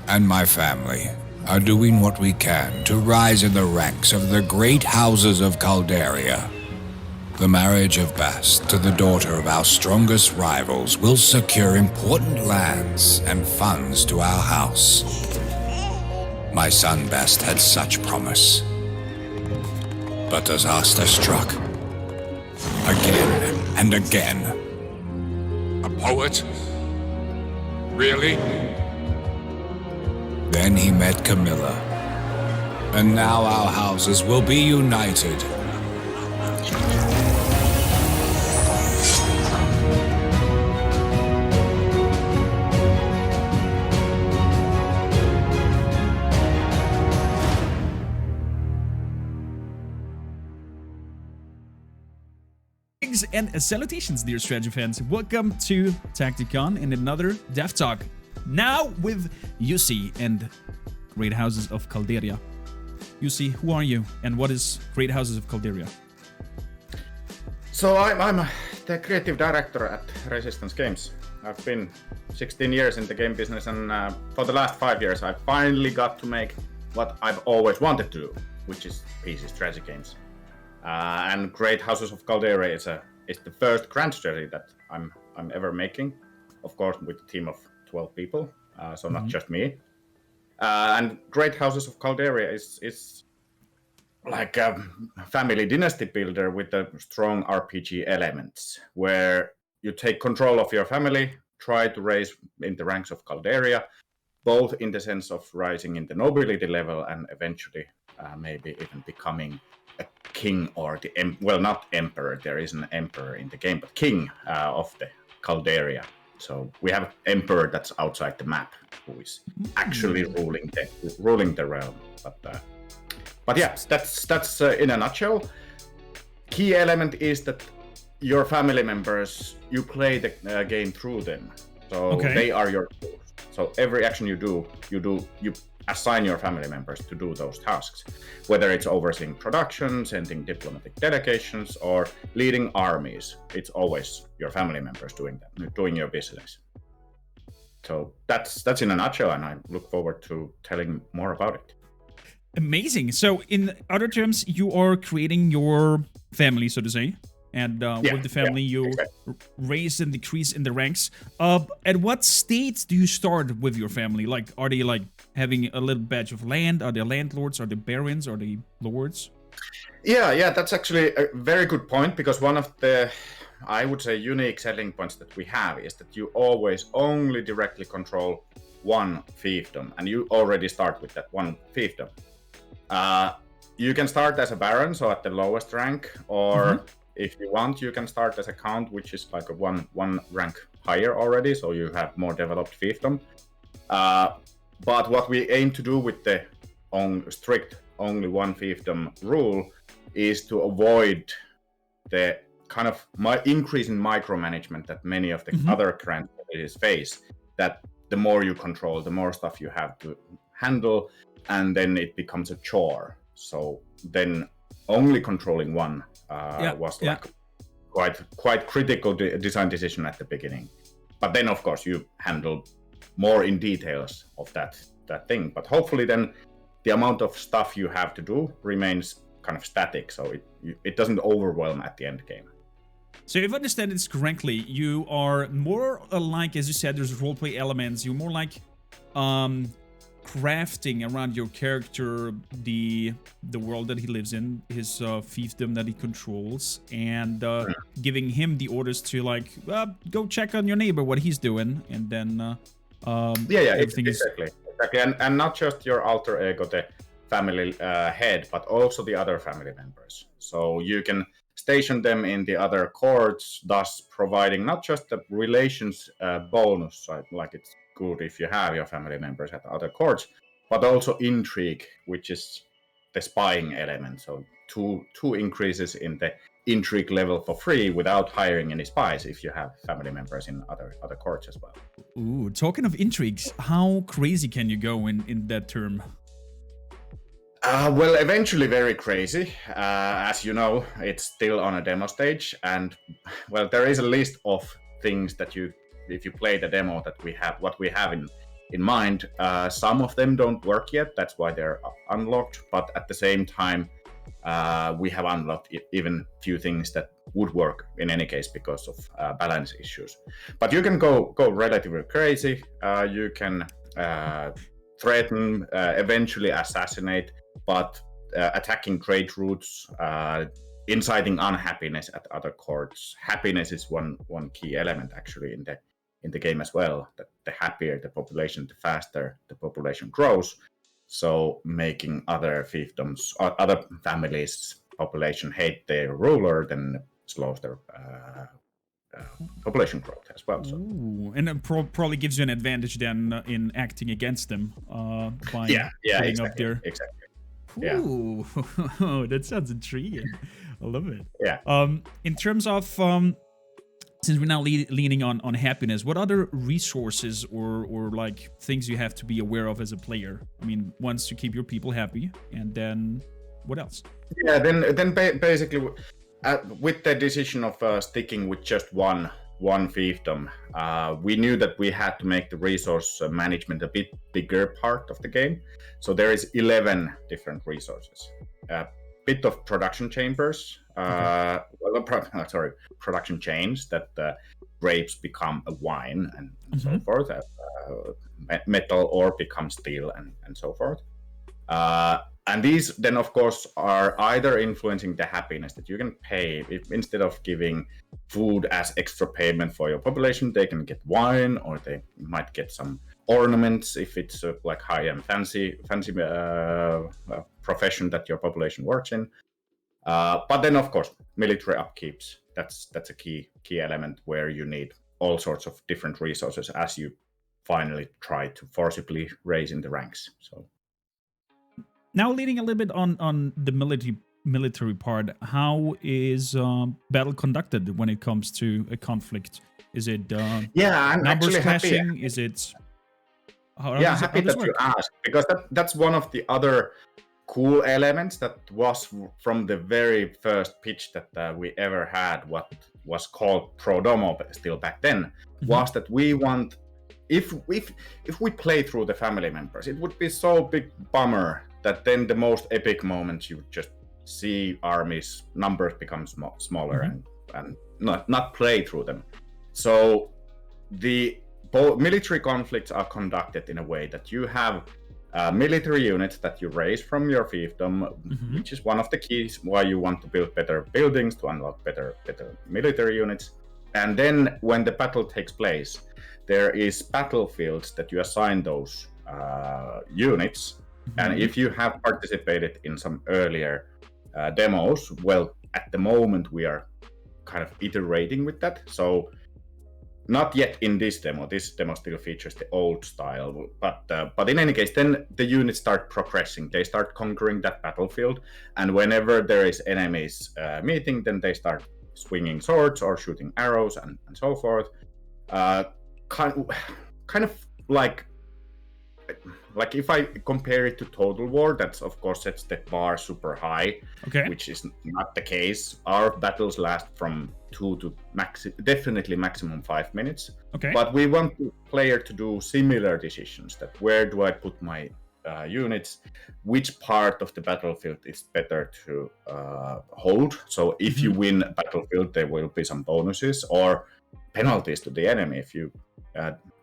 and my family are doing what we can to rise in the ranks of the great Houses of Calderia. The marriage of Bast to the daughter of our strongest rivals will secure important lands and funds to our house. My son Bast had such promise. But disaster struck. Again and again. A poet? Really? Then he met Camilla. And now our houses will be united. And salutations, dear strategy fans. Welcome to DevTalk An and another DevTalk. Now with Jussi and Great Houses of Calderia. Jussi, who are you and what is Great Houses of Calderia? So I'm the creative director at Resistance Games. I've been 16 years in the game business, and for the last 5 years I finally got to make what I've always wanted to do, which is PC strategy games. And Great Houses of Calderia is the first grand strategy that I'm ever making, of course with a team of 12 people, so not just me. And Great Houses of Calderia is like a family dynasty builder with a strong RPG elements, where you take control of your family, try to raise in the ranks of Calderia, both in the sense of rising in the nobility level and eventually maybe even becoming a king or not emperor, there is an emperor in the game, but king of the Calderia. So we have an emperor that's outside the map who is actually ruling the realm. But yeah, that's in a nutshell. Key element is that your family members, you play the game through them. So they are your tools. So every action you do, you assign your family members to do those tasks, whether it's overseeing production, sending diplomatic delegations, or leading armies. It's always your family members doing that, doing your business. So that's in a nutshell, and I look forward to telling more about it. Amazing. So in other terms, you are creating your family, so to say. And with the family, you raise and decrease in the ranks. At what state do you start with your family? Like, are they like having a little batch of land? Are they landlords? Are they barons? Are they lords? Yeah, that's actually a very good point, because one of the, I would say, unique selling points that we have is that you always only directly control one fiefdom, and you already start with that one fiefdom. You can start as a baron, so at the lowest rank, or if you want, you can start as a count, which is like a one rank higher already, so you have more developed fiefdom. But what we aim to do with the strict only one fiefdom rule is to avoid the kind of increase in micromanagement that many of the other grand strategies face. That the more you control, the more stuff you have to handle, and then it becomes a chore. So then only controlling one was like quite critical design decision at the beginning. But then of course you handle more in details of that thing. But hopefully then the amount of stuff you have to do remains kind of static, so it doesn't overwhelm at the end game. So if I understand this correctly, you are more like, as you said, there's roleplay elements. You're more like crafting around your character the world that he lives in, his fiefdom that he controls, and giving him the orders to like go check on your neighbor what he's doing, and then everything exactly. And not just your alter ego, the family head, but also the other family members. So you can station them in the other courts, thus providing not just the relations bonus, like it's good if you have your family members at other courts, but also intrigue, which is the spying element. So two increases in the intrigue level for free without hiring any spies if you have family members in other courts as well. Ooh, talking of intrigues, how crazy can you go in that term? Well, eventually very crazy. As you know, it's still on a demo stage, and well, there is a list of things that if you play the demo, that we have in in mind. Some of them don't work yet, that's why they're unlocked, but at the same time, we have unlocked even few things that would work in any case because of balance issues. But you can go relatively crazy. You can threaten, eventually assassinate, but attacking trade routes, inciting unhappiness at other courts. Happiness is one key element actually in the game as well. That the happier the population, the faster the population grows. So making other fiefdoms or other families' population hate their ruler, then slows their population growth as well. So. Ooh, and it probably gives you an advantage then in acting against them by putting exactly, up their. Exactly. Ooh, that sounds intriguing. I love it. Yeah. In terms of since we're now leaning on happiness, what other resources or like things you have to be aware of as a player? I mean, once to keep your people happy, and then what else? Yeah, then basically, with the decision of sticking with just one fiefdom, we knew that we had to make the resource management a bit bigger part of the game. So there is 11 different resources. A bit of production chambers, production chains that grapes become a wine and so forth. Metal ore becomes steel and so forth. And these then, of course, are either influencing the happiness that you can pay. If, instead of giving food as extra payment for your population, they can get wine, or they might get some ornaments if it's like high-end fancy profession that your population works in. But then, of course, military upkeeps. That's a key element where you need all sorts of different resources as you finally try to forcibly raise in the ranks. So. Now, leading a little bit on the military part, how is battle conducted when it comes to a conflict? Is it I'm numbers actually clashing? happy. Is it happy that you asked, because that's one of the other cool elements that was from the very first pitch that we ever had. What was called Pro Domo still back then was that we want, if we play through the family members, it would be so big bummer that then the most epic moments you just see armies numbers become smaller and not play through them. So the military conflicts are conducted in a way that you have military units that you raise from your fiefdom, which is one of the keys why you want to build better buildings to unlock better military units. And then when the battle takes place, there is battlefields that you assign those units. And if you have participated in some earlier demos, well, at the moment we are kind of iterating with that. So not yet in this demo. This demo still features the old style, but in any case, then the units start progressing. They start conquering that battlefield, and whenever there is enemies meeting, then they start swinging swords or shooting arrows and so forth. Kind of like if I compare it to Total War, that's of course sets the bar super high, which is not the case. Our battles last from 2 to definitely maximum 5 minutes. But we want the player to do similar decisions, that where do I put my units, which part of the battlefield is better to hold. So if you win a battlefield, there will be some bonuses or penalties to the enemy. If you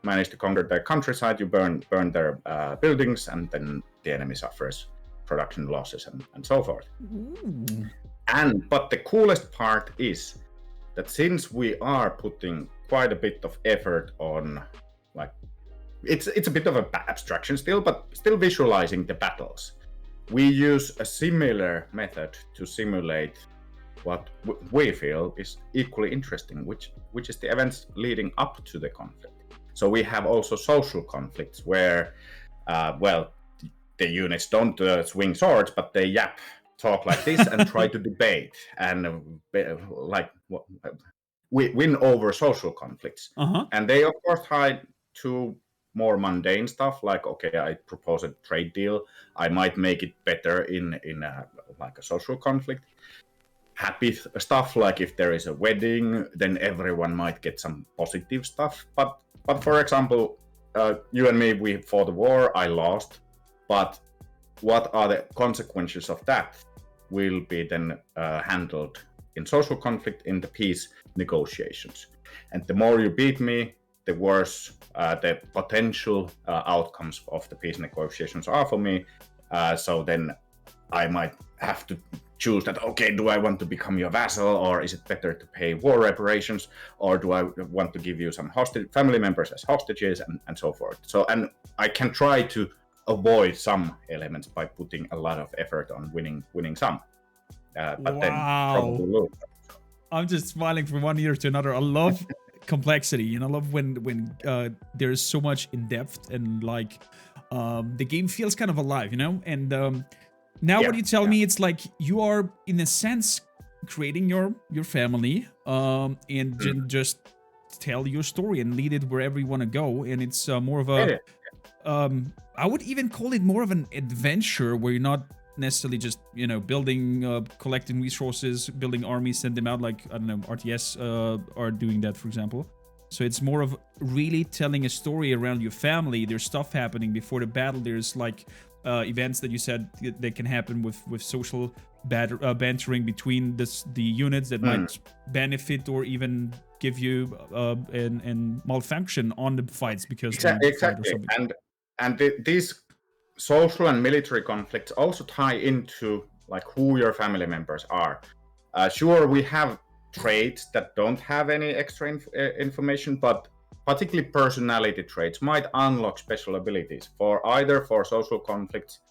manage to conquer their countryside, you burn their buildings, and then the enemy suffers production losses and so forth. But the coolest part is that since we are putting quite a bit of effort on, like, it's a bit of an abstraction still, but still visualizing the battles, we use a similar method to simulate what we feel is equally interesting, which is the events leading up to the conflict. So we have also social conflicts where, the units don't swing swords, but they talk like this and try to debate and we win over social conflicts. And they of course hide to more mundane stuff, like, okay, I propose a trade deal, I might make it better in a social conflict. Happy stuff, like if there is a wedding, then everyone might get some positive stuff. But for example, you and me, we fought the war, I lost, but what are the consequences of that will be then handled in social conflict, in the peace negotiations. And the more you beat me, the worse the potential outcomes of the peace negotiations are for me. So then I might have to choose that, okay, do I want to become your vassal, or is it better to pay war reparations, or do I want to give you some family members as hostages, and so forth. So, and I can try to avoid some elements by putting a lot of effort on winning some, but then probably lose. I'm just smiling from one ear to another. I love complexity, and I love when there's so much in depth, and like the game feels kind of alive, and now what you tell me, it's like you are in a sense creating your family and just tell your story and lead it wherever you want to go, and it's more of a I would even call it more of an adventure where you're not necessarily just building collecting resources, building armies, send them out like, I don't know, RTS are doing that, for example. So it's more of really telling a story around your family. There's stuff happening before the battle. There's like events that you said that can happen with social bantering between the units that might benefit or even give you and malfunction on the fights because exactly. And these social and military conflicts also tie into like who your family members are. Sure, we have traits that don't have any extra information, but particularly personality traits might unlock special abilities for social conflicts,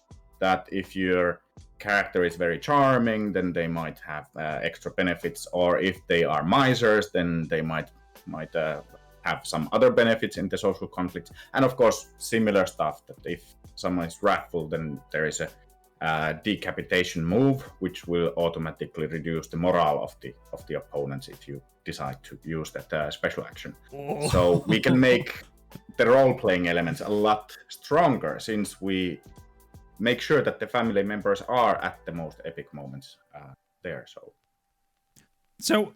that if your character is very charming, then they might have extra benefits, or if they are misers, then they might have some other benefits in the social conflict. And of course, similar stuff, that if someone is wrathful, then there is a decapitation move, which will automatically reduce the morale of the opponents if you decide to use that special action. So we can make the role-playing elements a lot stronger, since we make sure that the family members are at the most epic moments there. So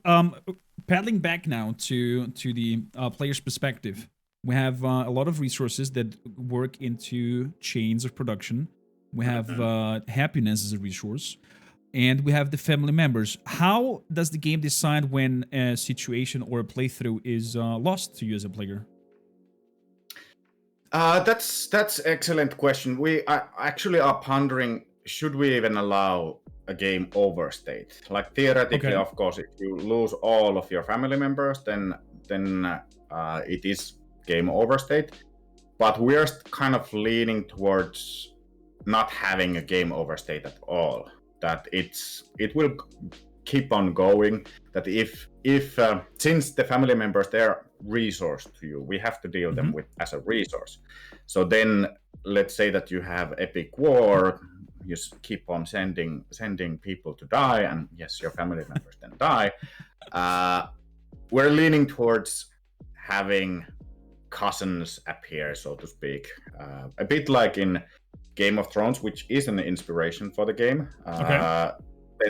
paddling back now to the player's perspective, we have a lot of resources that work into chains of production. We have happiness as a resource, and we have the family members. How does the game decide when a situation or a playthrough is lost to you as a player? That's excellent question. We actually are pondering, should we even allow a game over state? Like theoretically, of course, if you lose all of your family members, then it is game over state. But we're kind of leaning towards not having a game over state at all. That it will keep on going. That if since the family members, they're resource to you, we have to deal them with as a resource. So then let's say that you have epic war, you keep on sending people to die, and yes, your family members then die. We're leaning towards having cousins appear, so to speak, a bit like in Game of Thrones, which is an inspiration for the game.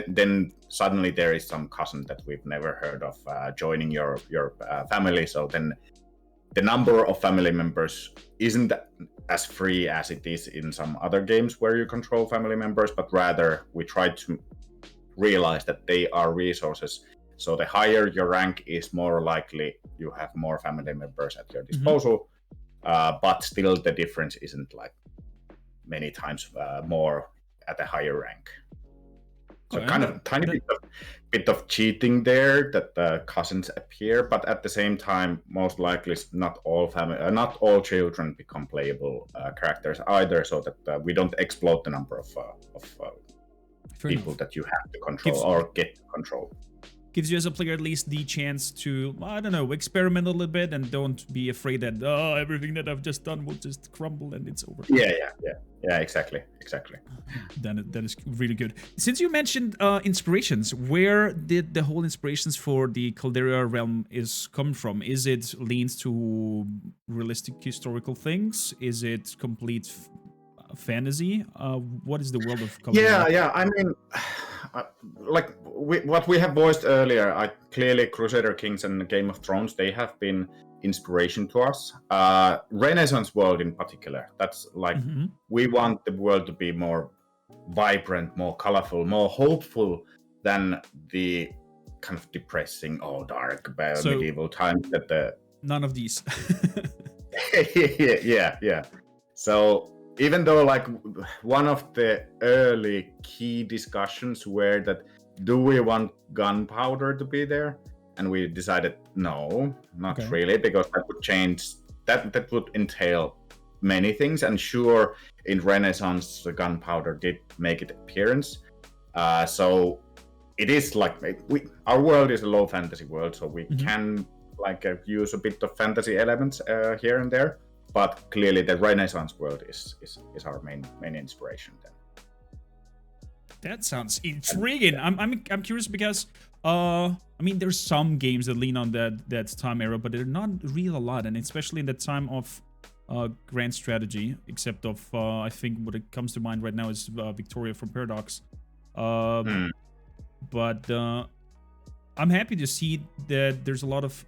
Then suddenly there is some cousin that we've never heard of joining your family. So then the number of family members isn't as free as it is in some other games where you control family members, but rather we try to realize that they are resources. So the higher your rank is, more likely you have more family members at your disposal. But still the difference isn't like many times more at a higher rank. So kind of tiny bit of cheating there, that the cousins appear, but at the same time, most likely not all children become playable characters either, so that we don't explode the number of people that you have to control or get to control. Gives you as a player at least the chance to, I don't know, experiment a little bit, and don't be afraid that everything that I've just done will just crumble and it's over. Yeah, exactly. That is really good. Since you mentioned inspirations, where did the whole inspirations for the Calderia realm is come from? Is it leans to realistic historical things? Is it complete fantasy? What is the world of Calderia? Yeah. I mean, what we have voiced earlier, clearly Crusader Kings and Game of Thrones, they have been inspiration to us. Renaissance world in particular. That's like we want the world to be more vibrant, more colorful, more hopeful than the kind of depressing or dark medieval times that the none of these. yeah. So even though like one of the early key discussions were that do we want gunpowder to be there, and we decided no, not really, because that would change, that would entail many things. And sure, in Renaissance the gunpowder did make its appearance, so it is like our world is a low fantasy world, so we can like use a bit of fantasy elements here and there, but clearly the Renaissance world is our main inspiration then. That sounds intriguing. I'm curious because I mean there's some games that lean on that time era, but they're not real a lot, and especially in the time of grand strategy, except of I think what it comes to mind right now is Victoria from Paradox. But I'm happy to see that there's a lot of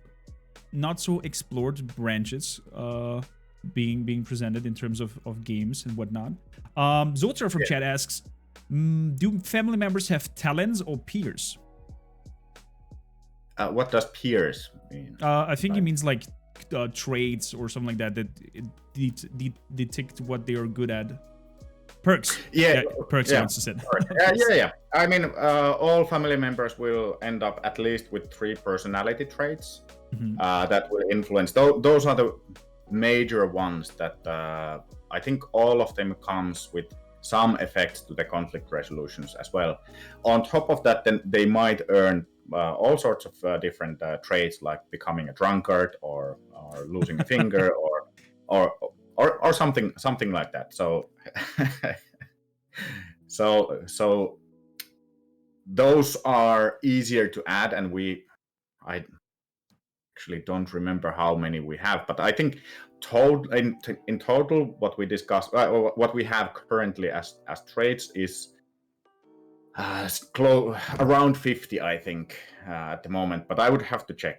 not so explored branches being presented in terms of games and whatnot. Zotra from chat asks, do family members have talents or peers? What does peers mean? I think it means like traits or something like that detect what they are good at. Perks. Yeah, perks. Yeah. Yeah. I mean, all family members will end up at least with 3 personality traits that will influence. Those are the major ones that I think all of them comes with some effects to the conflict resolutions as well. On top of that, then they might earn all sorts of different traits, like becoming a drunkard or losing a finger or something like that. So those are easier to add, and I actually don't remember how many we have, but I think in total what we discussed, what we have currently as traits is around 50, I think, at the moment. But I would have to check,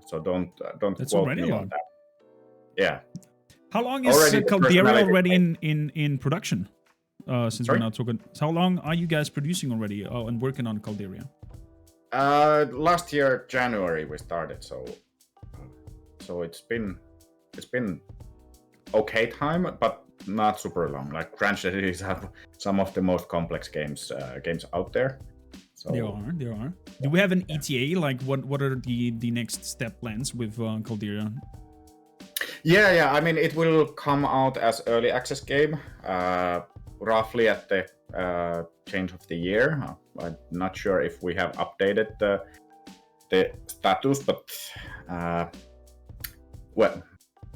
so don't That's quote already me long. on that. Yeah. How long is Calderia already in production? Since we're not talking, how long are you guys producing already and working on Calderia? Last year January we started, so it's been okay time, but not super long. Like grand strategies have some of the most complex games out there. So there are. Do we have an ETA? Like what are the next step plans with Calderia? Yeah. I mean, it will come out as early access game, roughly at the change of the year. I'm not sure if we have updated the status, but well,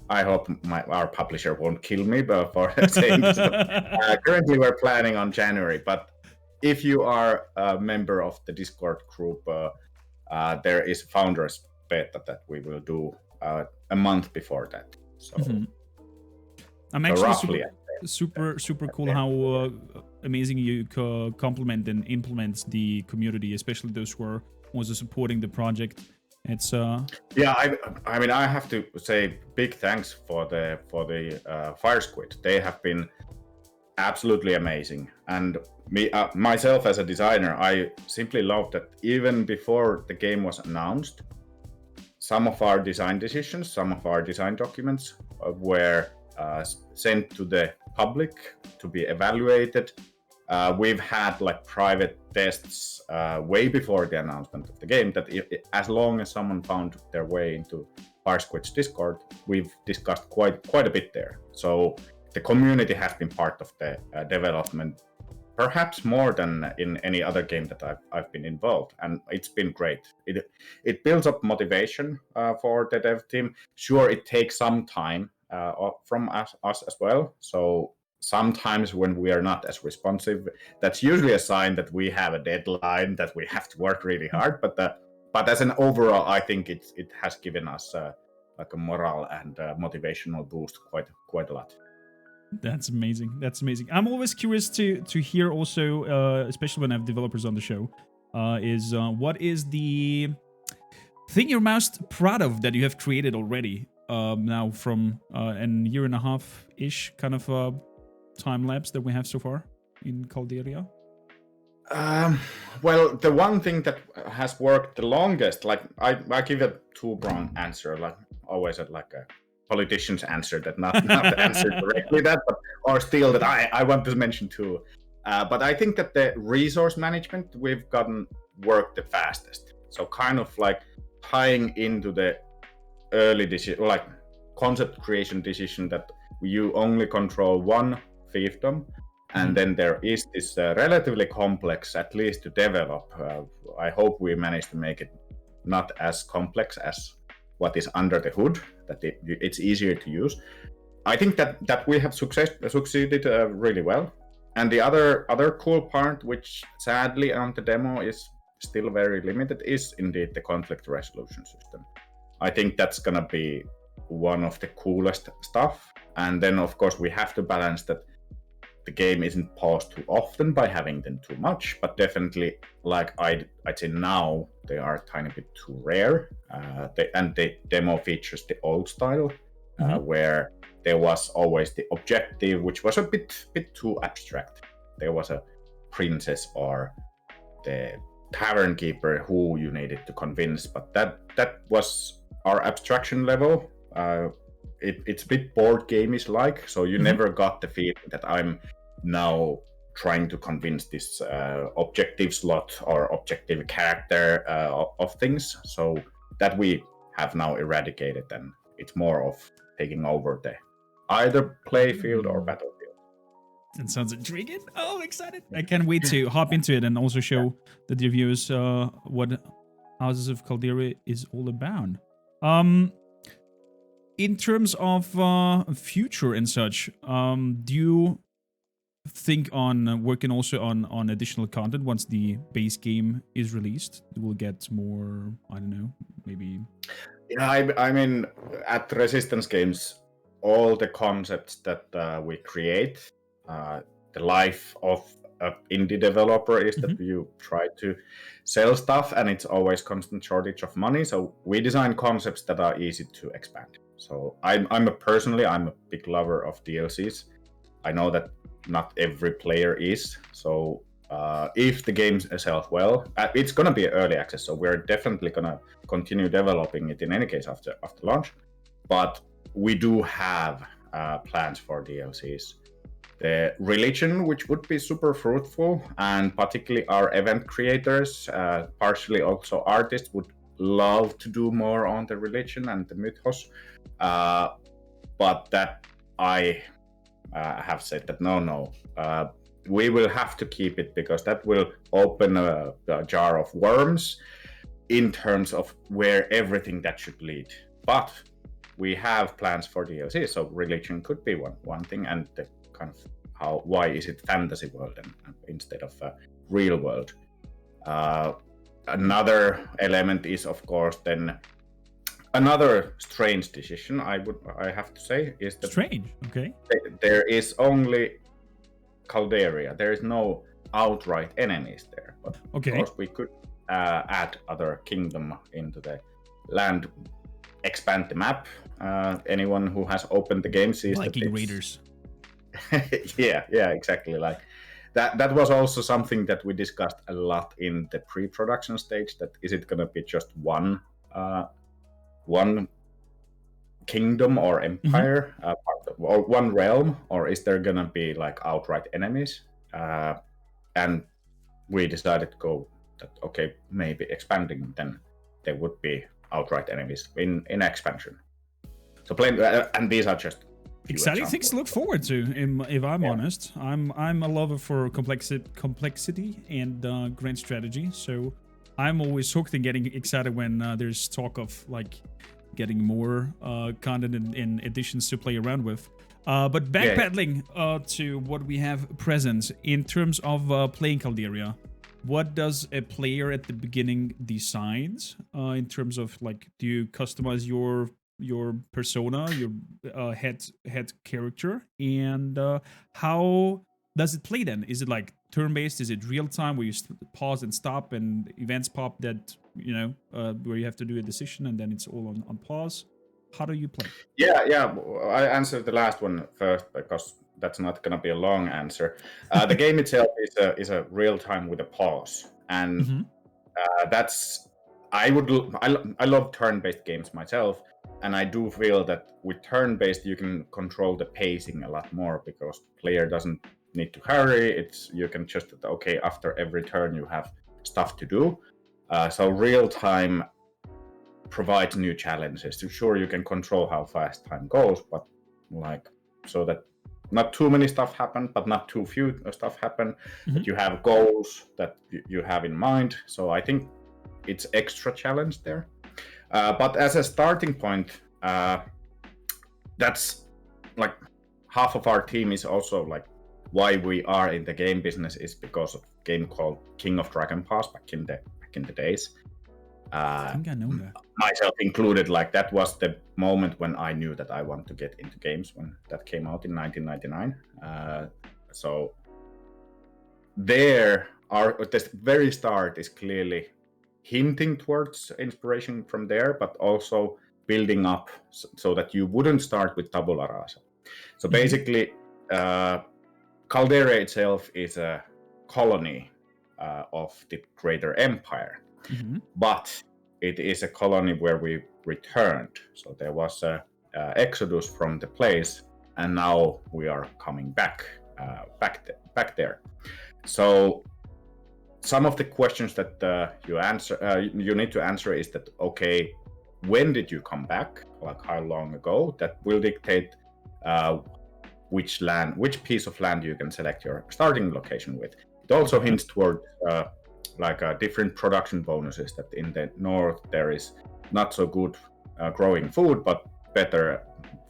I hope our publisher won't kill me for saying this. Currently, we're planning on January, but if you are a member of the Discord group, there is founders beta that we will do a month before that. So, I'm actually super cool how amazing you complement and implement the community, especially those who are also supporting the project. It's yeah, I mean, I have to say big thanks for the Fire Squid. They have been absolutely amazing, and myself as a designer, I simply love that even before the game was announced, some of our design decisions, some of our design documents were sent to the public to be evaluated. We've had like private tests way before the announcement of the game, that as long as someone found their way into Fire Squid's Discord, we've discussed quite a bit there. So the community has been part of the development, perhaps more than in any other game that I've been involved, and it's been great. It builds up motivation for the dev team. Sure, it takes some time from us as well. So sometimes when we are not as responsive, that's usually a sign that we have a deadline that we have to work really hard. But as an overall, I think it has given us like a morale and motivational boost quite a lot. That's amazing. I'm always curious to hear also, especially when I have developers on the show, is what is the thing you're most proud of that you have created already now from an year and a half ish kind of time lapse that we have so far in Calderia? Well, the one thing that has worked the longest, like I give a two-pronged answer, like always at like a politician's answer, that not the answer directly that, but or still that I want to mention too. But I think that the resource management we've gotten worked the fastest. So kind of like tying into the early decision, like concept creation decision that you only control one fiefdom. And then there is this relatively complex, at least to develop. I hope we manage to make it not as complex as what is under the hood, that it's easier to use. I think that we have succeeded really well. And the other cool part, which sadly on the demo is still very limited, is indeed the conflict resolution system. I think that's going to be one of the coolest stuff. And then, of course, we have to balance that the game isn't paused too often by having them too much, but definitely, like I'd say now, they are a tiny bit too rare. And the demo features the old style, where there was always the objective, which was a bit too abstract. There was a princess or the tavern keeper who you needed to convince, but that was our abstraction level. It's a bit board game-ish like, so you never got the feeling that I'm now trying to convince this objective slot or objective character of things. So that we have now eradicated, and it's more of taking over the either playfield or battlefield. That sounds intriguing. Oh, I'm excited. I can't wait to hop into it and also show the viewers what Houses of Calderia is all about. In terms of future and such, do you think on working also on additional content once the base game is released? We'll get more, I don't know, maybe... Yeah, I mean, at Resistance Games, all the concepts that we create, the life of an indie developer is that you try to sell stuff, and it's always constant shortage of money. So we design concepts that are easy to expand. So I'm a big lover of DLCs. I know that not every player is. So if the game sells well, it's gonna be early access. So we're definitely gonna continue developing it in any case after launch. But we do have plans for DLCs. The religion, which would be super fruitful, and particularly our event creators, partially also artists, would love to do more on the religion and the mythos. But that I have said that no, we will have to keep it, because that will open a jar of worms in terms of where everything that should lead. But we have plans for DLC, so religion could be one thing, and the kind of why is it fantasy world and instead of a real world. Another element is, of course, then another strange decision I have to say is that strange. Okay. There is only Calderia. There is no outright enemies there. But of course we could add other kingdom into the land, expand the map. Anyone who has opened the game sees Viking Raiders. yeah, exactly. Like that was also something that we discussed a lot in the pre-production stage. That is it gonna be just one kingdom or empire, or one realm, or is there gonna be like outright enemies? And we decided to go that maybe expanding, then there would be outright enemies in expansion. So and these are just exciting things to look forward to. If I'm honest, I'm a lover for complexity and grand strategy. So I'm always hooked and getting excited when there's talk of like getting more content and additions to play around with. But backpedaling to what we have present in terms of playing Calderia, what does a player at the beginning decide in terms of like, do you customize your persona, your head character, and how does it play then? Is it like turn-based? Is it real-time where you pause and stop and events pop that where you have to do a decision and then it's all on pause. How do you play? Yeah. I answered the last one first because that's not gonna be a long answer. The game itself is a real time with a pause, and that's I love turn-based games myself, and I do feel that with turn-based you can control the pacing a lot more because player doesn't need to hurry. You can just after every turn you have stuff to do. So real time provides new challenges. Sure, you can control how fast time goes, but so that not too many stuff happen, but not too few stuff happen. That you have goals that you have in mind. So I think it's extra challenge there. But as a starting point, that's like half of our team is also like why we are in the game business is because of a game called King of Dragon Pass back in the days. I think I know that. Myself included, like that was the moment when I knew that I want to get into games when that came out in 1999. So the very start is clearly hinting towards inspiration from there, but also building up so that you wouldn't start with tabula rasa. So basically, Calderia itself is a colony of the greater empire, but it is a colony where we returned. So there was a exodus from the place, and now we are coming back there. So some of the questions that you need to answer is that when did you come back? Like how long ago? That will dictate which piece of land you can select your starting location with. It also hints toward different production bonuses. That in the north there is not so good growing food, but better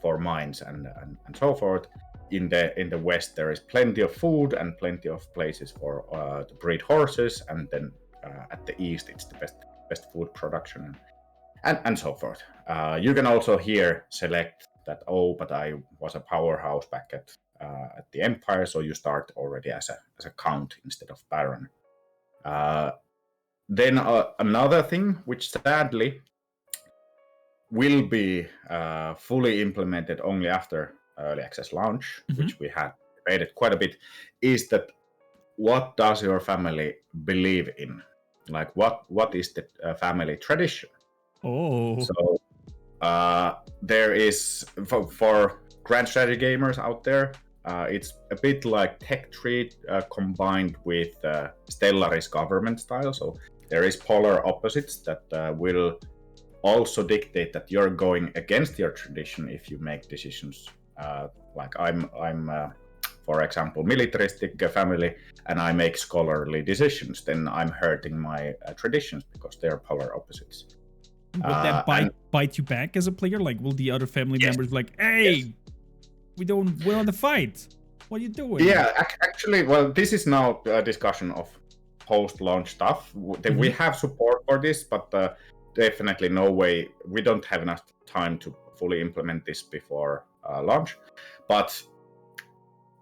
for mines and so forth. In the west there is plenty of food and plenty of places for to breed horses, and then at the east it's the best food production and so forth. You can also here select that but I was a powerhouse back at the empire, so you start already as a count instead of baron. Then another thing which sadly will be fully implemented only after early access launch, which we had debated quite a bit, is that what does your family believe in? Like what is the family tradition? So there is for grand strategy gamers out there, it's a bit like tech tree combined with Stellaris government style. So there is polar opposites that will also dictate that you're going against your tradition if you make decisions. Like I'm for example, militaristic family, and I make scholarly decisions, then I'm hurting my traditions because they're polar opposites. Will that bite you back as a player? Like, will the other family members be like, "Hey, we want to fight. What are you doing?" Yeah, actually, well, this is now a discussion of post-launch stuff. We have support for this, but definitely no way. We don't have enough time to fully implement this before launch. But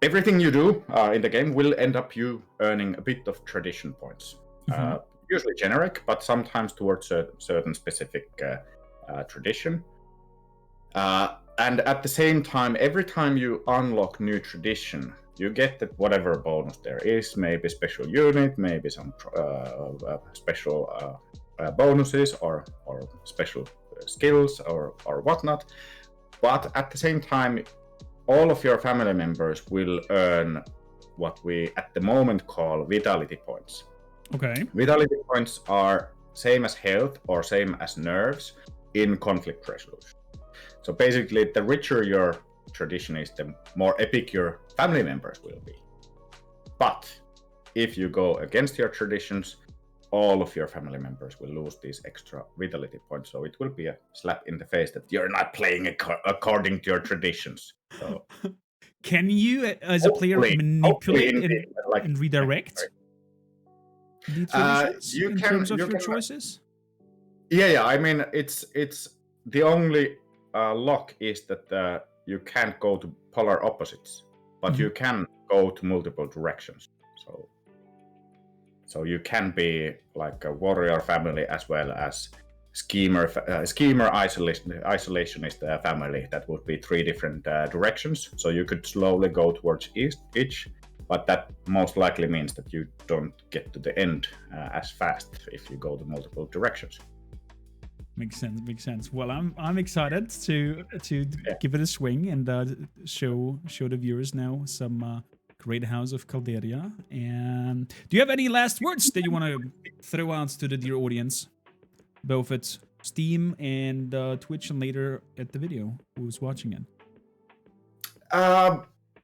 everything you do in the game will end up you earning a bit of tradition points. Usually generic, but sometimes towards a certain specific tradition. And at the same time, every time you unlock new tradition, you get that whatever bonus there is, maybe special unit, maybe some special bonuses or special skills or whatnot. But at the same time, all of your family members will earn what we at the moment call vitality points. Okay. Vitality points are same as health or same as nerves in conflict resolution. So basically, the richer your tradition is, the more epic your family members will be. But if you go against your traditions, all of your family members will lose these extra vitality points. So it will be a slap in the face that you're not playing according to your traditions. So can you, as a player, manipulate and redirect the traditions in terms of your choices? Yeah. I mean, it's the only lock is that you can't go to polar opposites, but you can go to multiple directions. So you can be like a warrior family as well as schemer isolationist family. That would be 3 different directions. So you could slowly go towards each, but that most likely means that you don't get to the end as fast if you go to multiple directions. Makes sense. Well, I'm excited to give it a swing and show the viewers now some great House of Calderia. And do you have any last words that you want to throw out to the dear audience, both at Steam and Twitch, and later at the video who's watching it?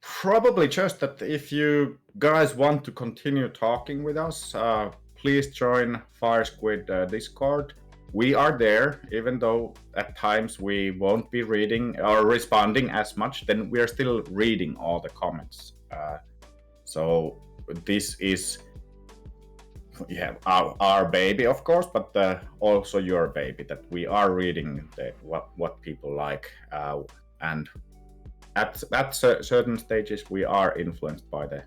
Probably just that if you guys want to continue talking with us, please join Fire Squid Discord. We are there, even though at times we won't be reading or responding as much, then we're still reading all the comments. So this is our baby, of course, but also your baby, that we are reading what people like. And at certain stages, we are influenced by the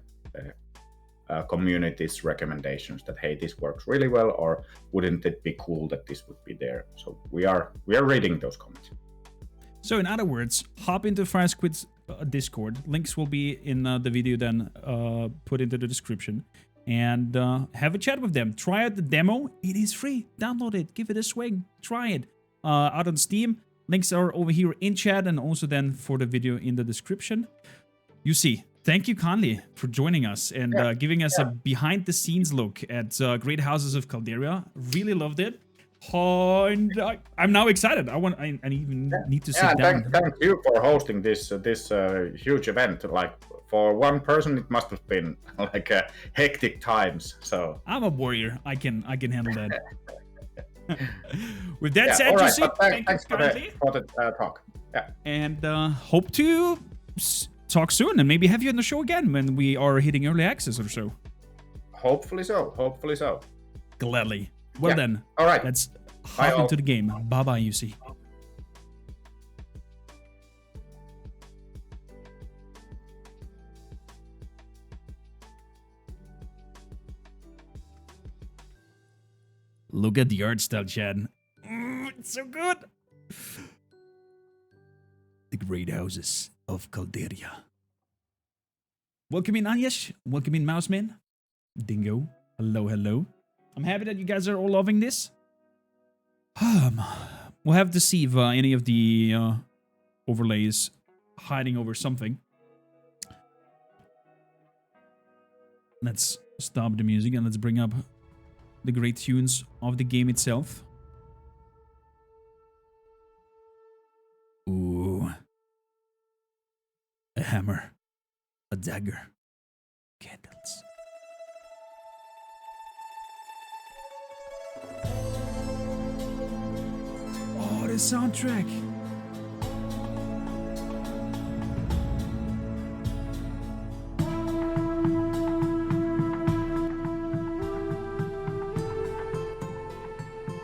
community's recommendations that, hey, this works really well, or wouldn't it be cool that this would be there? So we are reading those comments. So in other words, hop into Fire Squid's Discord. Links will be in the video then put into the description. And have a chat with them. Try out the demo. It is free. Download it. Give it a swing. Try it. Out on Steam. Links are over here in chat and also then for the video in the description. You see. Thank you kindly for joining us and giving us a behind-the-scenes look at Great Houses of Calderia. Really loved it. And I'm now excited. I even need to sit down. Thank you for hosting this huge event. Like, for one person, it must have been like hectic times. So I'm a warrior. I can handle that. With that said, right, Jussi, thanks for the talk. Yeah, and hope to talk soon and maybe have you on the show again when we are hitting early access or so. Hopefully so. Gladly. Well then, all right. Let's hop into the game. Bye-bye, UC. Look at the art style, Chad. It's so good. The Great Houses of Calderia. Welcome in, Anyash. Welcome in, Mouseman. Dingo. Hello. I'm happy that you guys are all loving this. We'll have to see if any of the overlays hiding over something. Let's stop the music and let's bring up the great tunes of the game itself. Ooh. A hammer. A dagger. Candles. Oh, the soundtrack.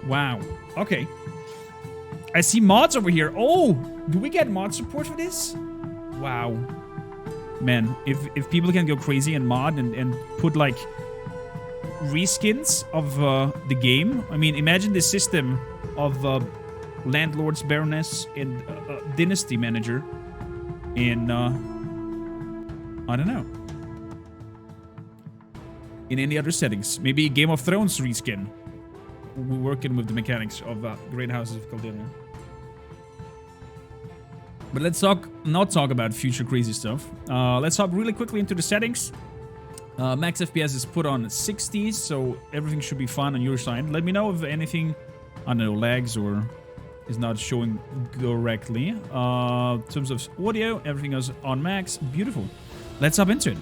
Wow. Okay. I see mods over here. Oh, do we get mod support for this? Wow. Man, if people can go crazy and mod and put like reskins of the game. I mean, imagine the system of Landlord's Baroness and Dynasty Manager in, I don't know, in any other settings. Maybe Game of Thrones reskin. We're working with the mechanics of Great Houses of Calderia. But let's not talk about future crazy stuff. Let's hop really quickly into the settings. Max FPS is put on 60, so everything should be fine on your side. Let me know if anything, I don't know, lags or is not showing correctly. In terms of audio, everything is on max. Beautiful. Let's hop into it.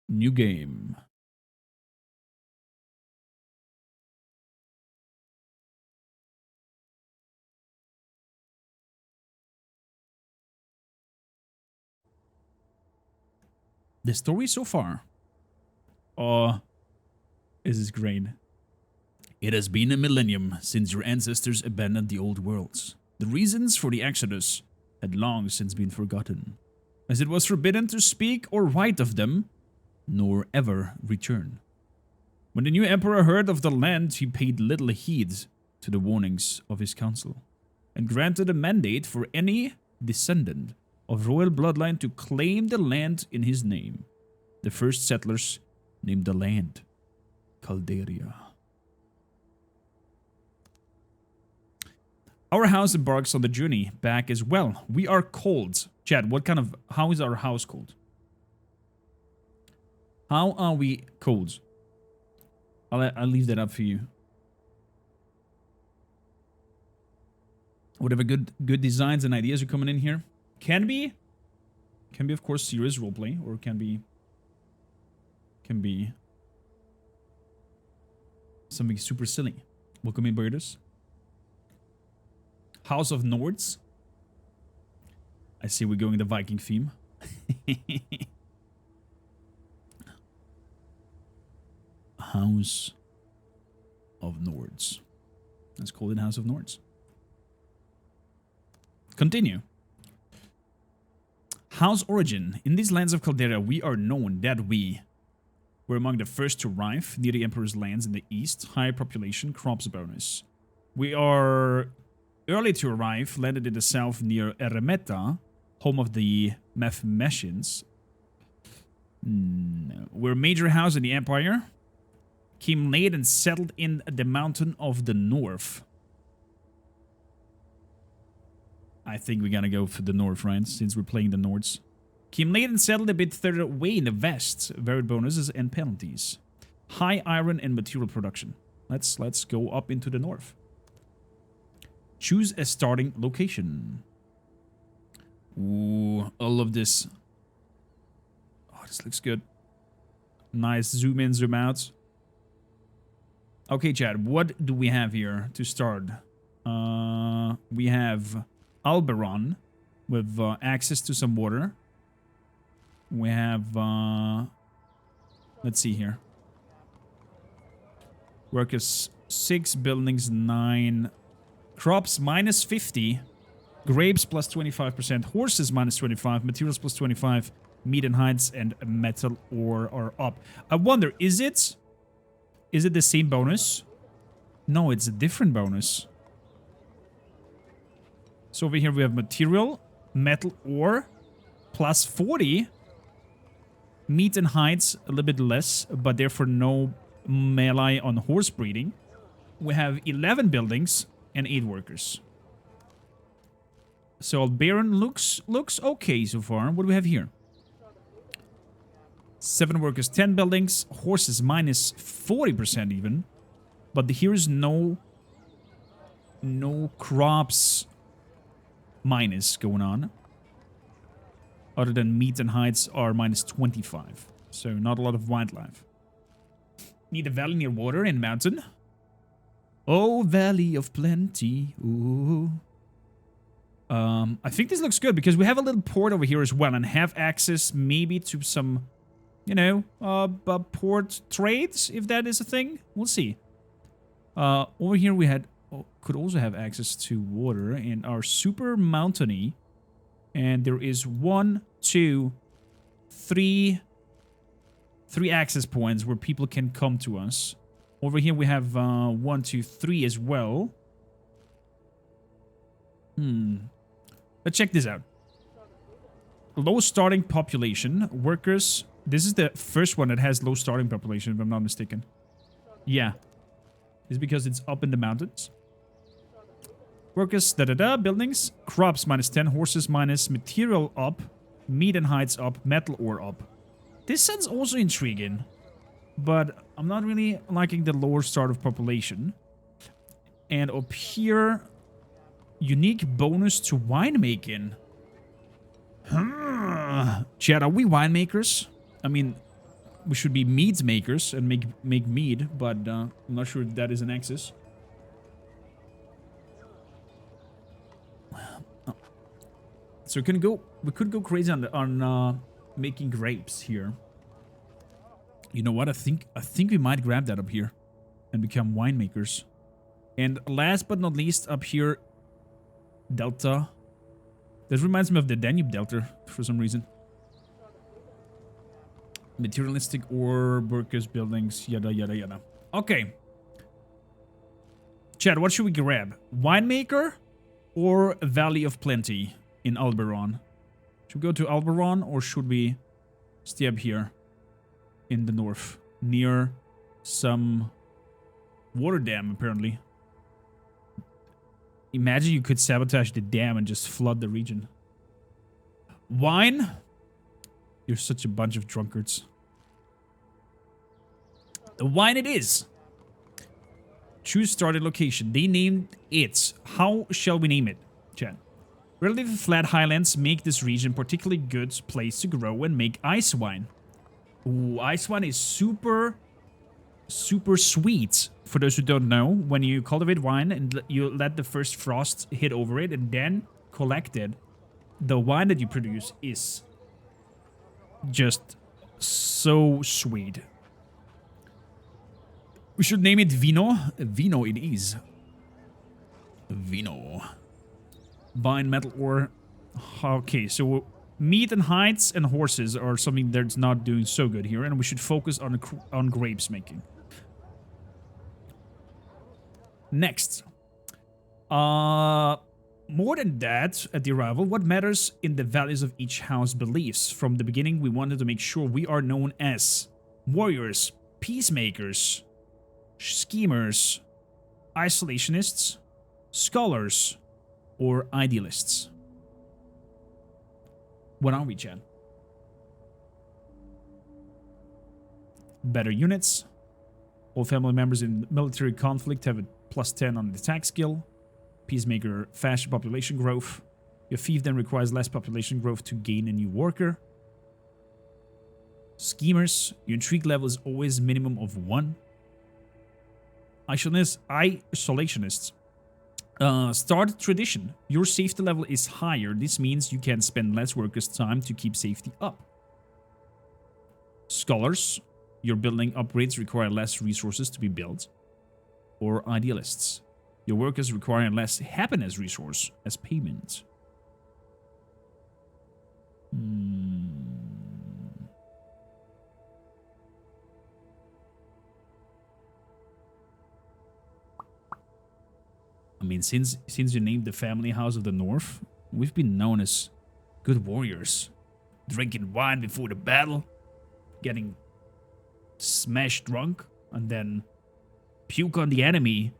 New game. The story so far. This is great. It has been a millennium since your ancestors abandoned the old worlds. The reasons for the exodus had long since been forgotten, as it was forbidden to speak or write of them, nor ever return. When the new emperor heard of the land, he paid little heed to the warnings of his council, and granted a mandate for any descendant of royal bloodline to claim the land in his name. The first settlers named the land Calderia. Our house embarks on the journey back as well. We are called. Chad, how is our house called? How are we called? I'll leave that up for you. Whatever good designs and ideas are coming in here. Can be of course serious roleplay, or can be something super silly. Welcome in, birders. House of Nords. I see we're going the Viking theme. House of Nords. Let's call it House of Nords. Continue. House origin. In these lands of Calderia, we are known that we were among the first to arrive near the Emperor's lands in the east. High population, crops bonus. We are early to arrive, landed in the south near Eremeta, home of the Mephimacians. We're a major house in the Empire. Came late and settled in the mountain of the north. I think we're gonna go for the north, right? Since we're playing the Nords. Came late and settled a bit further away in the west. Varied bonuses and penalties. High iron and material production. Let's go up into the north. Choose a starting location. Ooh, all of this. Oh, this looks good. Nice zoom in, zoom out. Okay, Chad, what do we have here to start? We have Alberon with access to some water. We have, let's see here. Workers 6, buildings 9, crops minus 50, grapes plus 25%, horses minus 25, materials plus 25, meat and hides and metal ore are up. I wonder, is it the same bonus? No, it's a different bonus. So over here we have material, metal ore, plus 40. Meat and hides, a little bit less, but therefore no melee on horse breeding. We have 11 buildings and 8 workers. So Baron looks okay so far. What do we have here? 7 workers, 10 buildings, horses minus 40% even. But here's no crops minus going on. Other than meat and hides are minus 25. So not a lot of wildlife. Need a valley near water and mountain. Oh, valley of plenty. Ooh. I think this looks good because we have a little port over here as well and have access maybe to some, you know, port trades, if that is a thing. We'll see. Over here we could also have access to water and are super mountainy. And there is 1, 2, 3 access points where people can come to us. Over here we have 1, 2, 3 as well. Let's check this out. Low starting population. Workers. This is the first one that has low starting population, if I'm not mistaken. Yeah. It's because it's up in the mountains. Workers, buildings, crops minus 10, horses minus, material up, meat and hides up, metal ore up. This sounds also intriguing, but I'm not really liking the lower start of population. And up here, unique bonus to winemaking. Chad, are we winemakers? I mean, we should be mead makers and make mead, but I'm not sure if that is an access. So we could go crazy on making grapes here. You know what? I think we might grab that up here and become winemakers. And last but not least, up here, Delta. This reminds me of the Danube Delta for some reason. Materialistic or workers, buildings, yada, yada, yada. Okay. Chad, what should we grab? Winemaker or Valley of Plenty in Alberon? Should we go to Alberon or should we stay up here in the north near some water dam, apparently? Imagine you could sabotage the dam and just flood the region. Wine? You're such a bunch of drunkards. The wine it is. Choose started location. They named it. How shall we name it, Chad? Relatively flat highlands make this region particularly good place to grow and make ice wine. Ooh, ice wine is super sweet. For those who don't know, when you cultivate wine and you let the first frost hit over it and then collect it, the wine that you produce is just so sweet. We should name it Vino. Vino it is. Vino. Vine, metal ore. Okay, so meat and hides and horses are something that's not doing so good here, and we should focus on grapes making. Next. More than that, at the arrival, what matters in the values of each house beliefs? From the beginning, we wanted to make sure we are known as warriors, peacemakers, schemers, isolationists, scholars, or idealists. What are we, Chad? Better units. All family members in military conflict have a +10 on the attack skill. Peacemaker, faster population growth. Your fiefdom requires less population growth to gain a new worker. Schemers, your intrigue level is always minimum of 1. Isolationists. Start tradition. Your safety level is higher. This means you can spend less workers' time to keep safety up. Scholars. Your building upgrades require less resources to be built. Or idealists. Your workers require less happiness resource as payment. I mean, since you named the family house of the north, we've been known as good warriors. Drinking wine before the battle, getting smashed drunk, and then puke on the enemy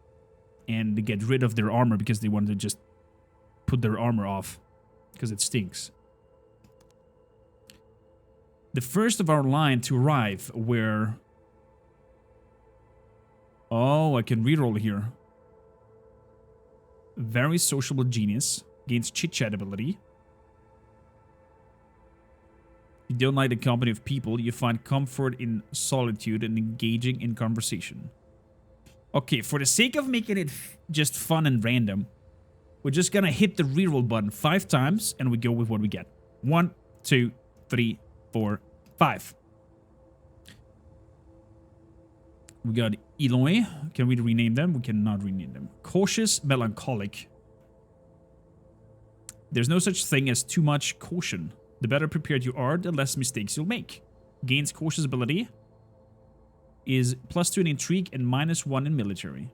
and get rid of their armor because they wanted to just put their armor off because it stinks. The first of our line to arrive were... Oh, I can reroll here. Very sociable genius. Gains chit-chat ability. You don't like the company of people. You find comfort in solitude and engaging in conversation. Okay, for the sake of making it just fun and random, we're just gonna hit the reroll button 5 times and we go with what we get. 1, 2, 3, 4, 5. We got Eloy. Can we rename them? We cannot rename them. Cautious, melancholic. There's no such thing as too much caution. The better prepared you are, the less mistakes you'll make. Gains cautious ability. Is +2 in intrigue and -1 in military.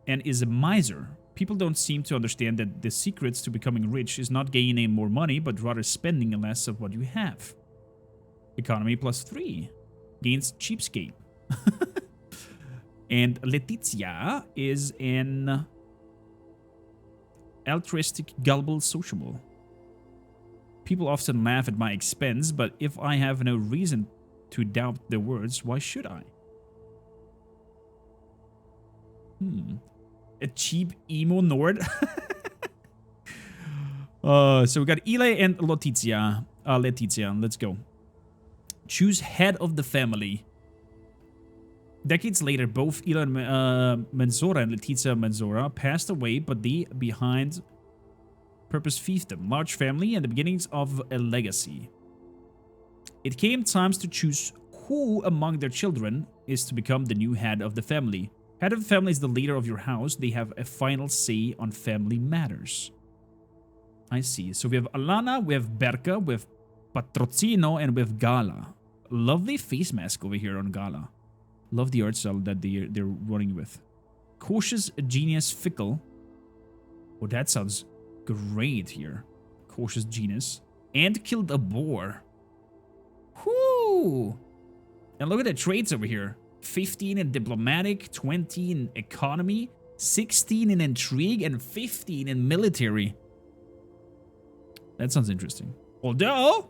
And is a miser. People don't seem to understand that the secrets to becoming rich is not gaining more money, but rather spending less of what you have. Economy +3. Gains cheapskate. And Letizia is an altruistic, gullible, sociable. People often laugh at my expense, but if I have no reason to doubt their words, why should I? A cheap emo Nord. So we got Ile and Letizia. Letizia, let's go. Choose head of the family. Decades later, both Elon Menzora and Letizia Menzora passed away, but they behind purpose fiefdom, large family, and the beginnings of a legacy. It came times to choose who among their children is to become the new head of the family. Head of the family is the leader of your house. They have a final say on family matters. I see. So we have Alana, we have Berka, we have Patrocino, and we have Gala. Lovely face mask over here on Gala. Love the art style that they're running with. Cautious, genius, fickle. Oh, that sounds great here. Cautious, genius. And killed a boar. Whoo! And look at the traits over here. 15 in diplomatic, 20 in economy, 16 in intrigue, and 15 in military. That sounds interesting. Although,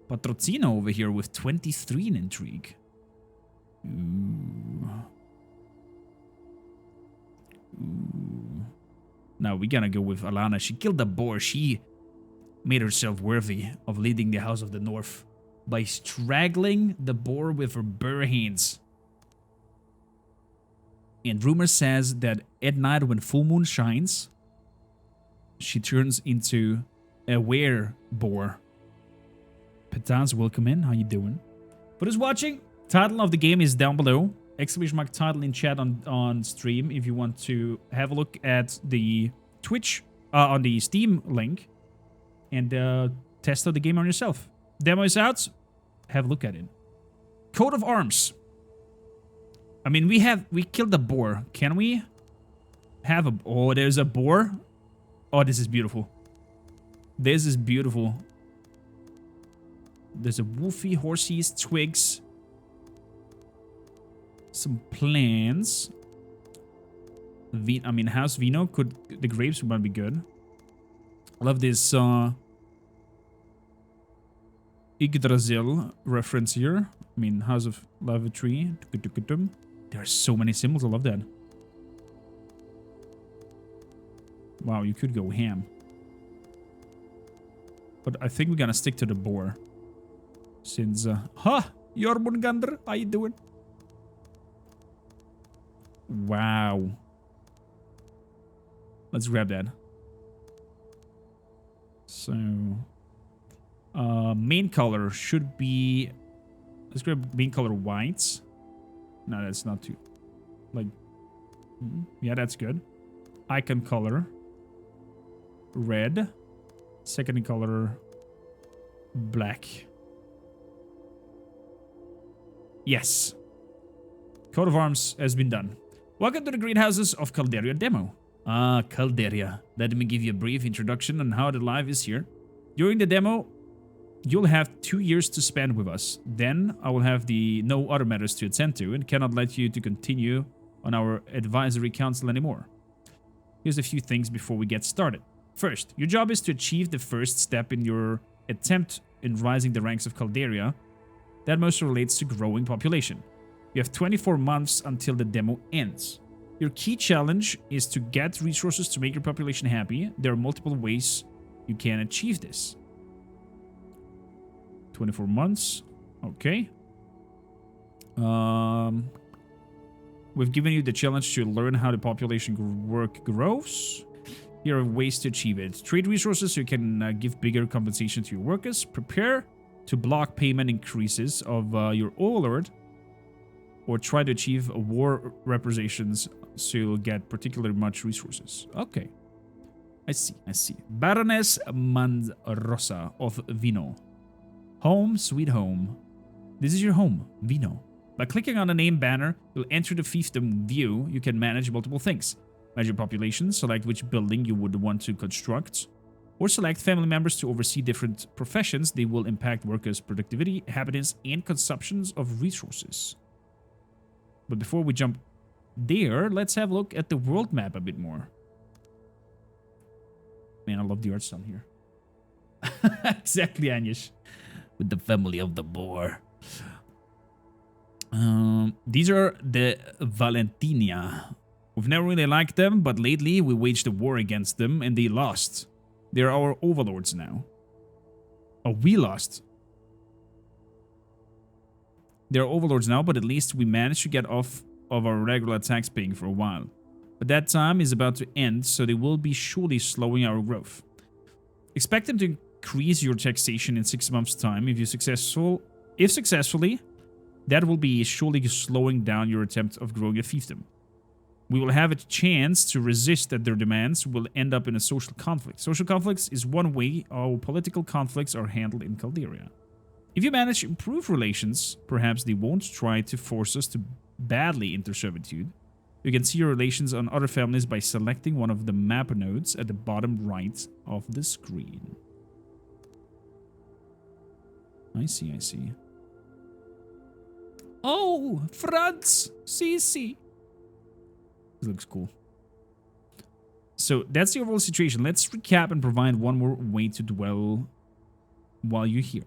Patrocino over here with 23 in intrigue. Ooh. Ooh. Now we're gonna go with Alana. She killed the boar. She made herself worthy of leading the House of the North by strangling the boar with her bare hands. And rumor says that at night when full moon shines, she turns into a were-boar. Petans, welcome in. How you doing? For those watching, title of the game is down below. ! title in chat on stream if you want to have a look at the Twitch, on the Steam link, and test out the game on yourself. Demo is out. Have a look at it. Coat of arms. I mean, we killed the boar. Can we have a... Oh, there's a boar. Oh, this is beautiful. This is beautiful. There's a woofy, horses, twigs. Some plants. I mean, House Vino could... The grapes might be good. I love this Yggdrasil reference here. I mean, House of Lava Tree. There are so many symbols. I love that. Wow, you could go ham. But I think we're gonna stick to the boar. Since, Jormungandr, how you doing? Wow. Let's grab that. So, main color should be... Let's grab main color whites. No, that's not too... Like... Yeah, that's good. Icon color. Red. Second color... Black. Yes. Coat of arms has been done. Welcome to the Great Houses of Calderia demo. Ah, Calderia. Let me give you a brief introduction on how the life is here. During the demo, you'll have 2 years to spend with us. Then I will have no other matters to attend to and cannot let you to continue on our advisory council anymore. Here's a few things before we get started. First, your job is to achieve the first step in your attempt in rising the ranks of Calderia. That mostly relates to growing population. You have 24 months until the demo ends. Your key challenge is to get resources to make your population happy. There are multiple ways you can achieve this. 24 months. Okay. We've given you the challenge to learn how the population work grows. Here are ways to achieve it. Trade resources so you can give bigger compensation to your workers. Prepare to block payment increases of your overlord. Or try to achieve war reparations so you'll get particularly much resources. Okay. I see. Baroness Manrosa of Vino. Home, sweet home. This is your home, Vino. By clicking on the name banner, you'll enter the fiefdom view. You can manage multiple things. Manage your population, select which building you would want to construct, or select family members to oversee different professions. They will impact workers' productivity, happiness, and consumptions of resources. But before we jump there, let's have a look at the world map a bit more. Man, I love the art style here. Exactly, Anish. With the family of the boar. These are the Valentinia. We've never really liked them, but lately we waged a war against them and they lost. They're our overlords now. Oh, we lost. They're overlords now, but at least we managed to get off of our regular tax paying for a while. But that time is about to end, so they will be surely slowing our growth. Expect them to increase your taxation in 6 months' time. If successfully, that will be surely slowing down your attempt of growing a fiefdom. We will have a chance to resist that their demands will end up in a social conflict. Social conflicts is one way our political conflicts are handled in Calderia. If you manage to improve relations, perhaps they won't try to force us to badly into servitude. You can see your relations on other families by selecting one of the map nodes at the bottom right of the screen. I see, I see. Oh, Franz! Sisi! This looks cool. So that's the overall situation. Let's recap and provide one more way to dwell while you're here.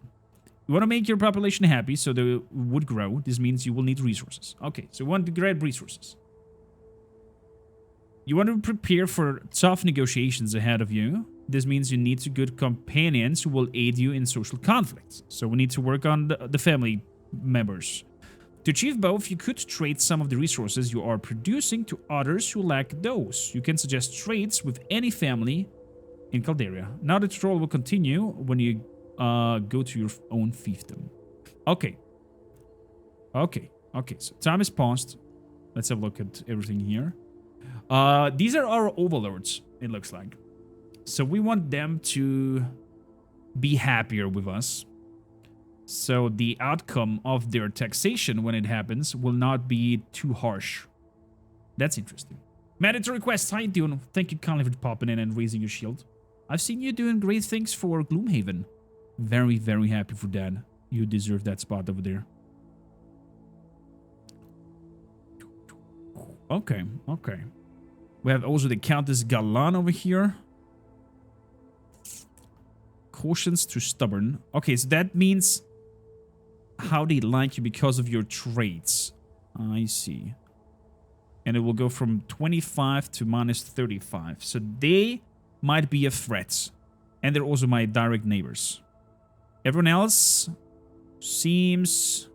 You want to make your population happy so they would grow. This means you will need resources. Okay, so you want to grab resources. You want to prepare for tough negotiations ahead of you. This means you need good companions who will aid you in social conflicts. So we need to work on the family members. To achieve both, you could trade some of the resources you are producing to others who lack those. You can suggest trades with any family in Calderia. Now the tutorial will continue when you go to your own fiefdom. Okay. Okay. Okay, so time is paused. Let's have a look at everything here. These are our overlords, it looks like. So we want them to be happier with us. So the outcome of their taxation when it happens will not be too harsh. That's interesting. Mandatory request, how you doing? Thank you kindly for popping in and raising your shield. I've seen you doing great things for Gloomhaven. Very, very happy for that. You deserve that spot over there. Okay, okay. We have also the Countess Galan over here. Cautions to stubborn. Okay, so that means how they like you because of your traits. I see. And it will go from 25 to minus 35. So they might be a threat. And they're also my direct neighbors. Everyone else seems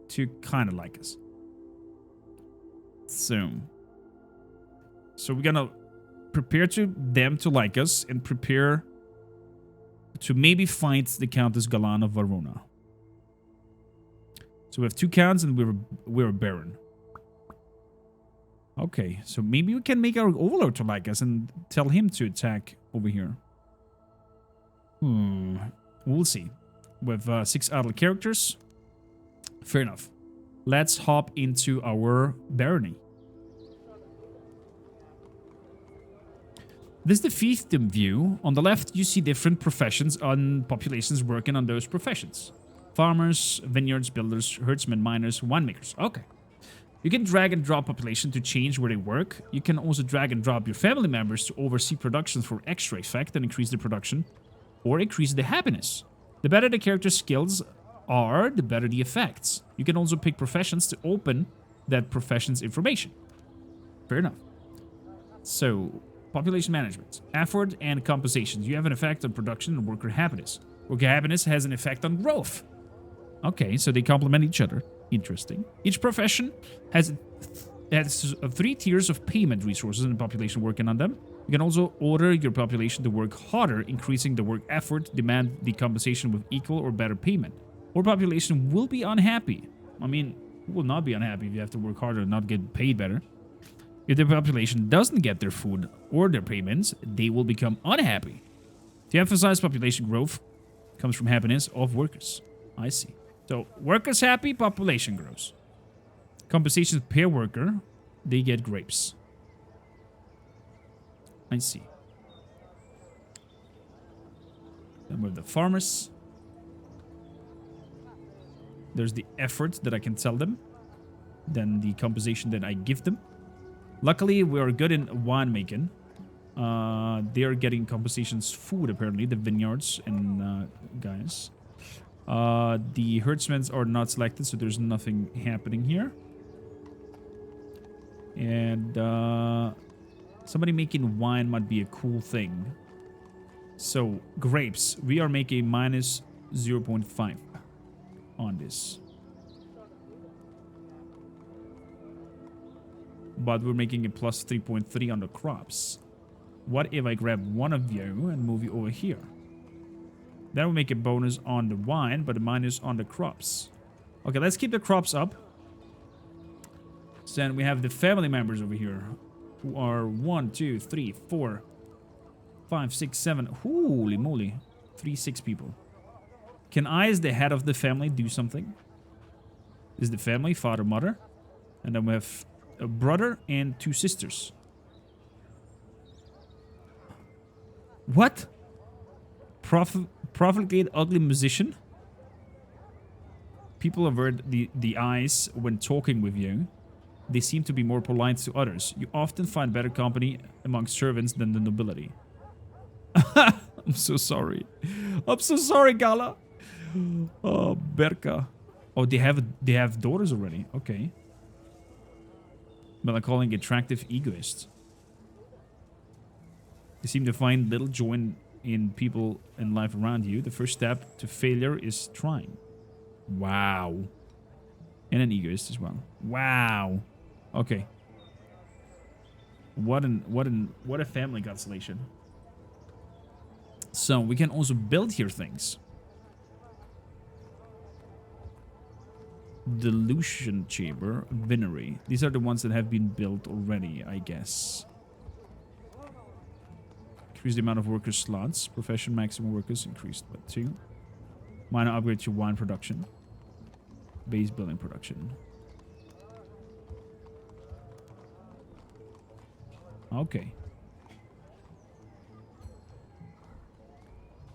to kind of like us. So we're gonna prepare them to like us and prepare to maybe fight the Countess Galan of Verona. So we have 2 counts and we're a baron. Okay, so maybe we can make our overlord to like us and tell him to attack over here. We'll see. We have 6 idle characters. Fair enough. Let's hop into our barony. This is the fiefdom view. On the left, you see different professions and populations working on those professions. Farmers, vineyards, builders, herdsmen, miners, winemakers. Okay. You can drag and drop population to change where they work. You can also drag and drop your family members to oversee production for extra effect and increase the production or increase the happiness. The better the character's skills are, the better the effects. You can also pick professions to open that profession's information. Fair enough. So, population management. Effort and compensation. You have an effect on production and worker happiness. Worker happiness has an effect on growth. Okay, so they complement each other. Interesting. Each profession has 3 tiers of payment resources and population working on them. You can also order your population to work harder, increasing the work effort, demand the compensation with equal or better payment. Or population will be unhappy. I mean, will not be unhappy if you have to work harder and not get paid better. If the population doesn't get their food or their payments, they will become unhappy. To emphasize population growth comes from happiness of workers. I see. So, workers happy, population grows. Compensation per worker, they get grapes. I see. Then we have the farmers. There's the effort that I can tell them. Then the compensation that I give them. Luckily, we are good in winemaking. They are getting compensations food, apparently, the vineyards and guys. The herdsmen are not selected, so there's nothing happening here. And somebody making wine might be a cool thing. So, grapes. We are making minus 0.5 on this. But we're making a plus 3.3 on the crops. What if I grab one of you and move you over here? That will make a bonus on the wine, but a minus on the crops. Okay, let's keep the crops up. So then we have the family members over here. Who are 1, 2, 3, 4, 5, 6, 7. Holy moly. 6 people. Can I, as the head of the family, do something? Is the family, father, mother. And then we have a brother and 2 sisters. What? Profligate ugly musician? People avert the eyes when talking with you. They seem to be more polite to others. You often find better company among servants than the nobility. I'm so sorry. I'm so sorry, Gala. Oh, Berka. Oh, they have daughters already. Okay. Melancholic, attractive egoist. You seem to find little joy in people and life around you. The first step to failure is trying. Wow. And an egoist as well. Wow. Okay. What a family constellation. So we can also build here things. Dilution chamber, vinery. These are the ones that have been built already, I guess. Increase the amount of workers slots. Profession maximum workers increased by 2. Minor upgrade to wine production. Base building production. Okay.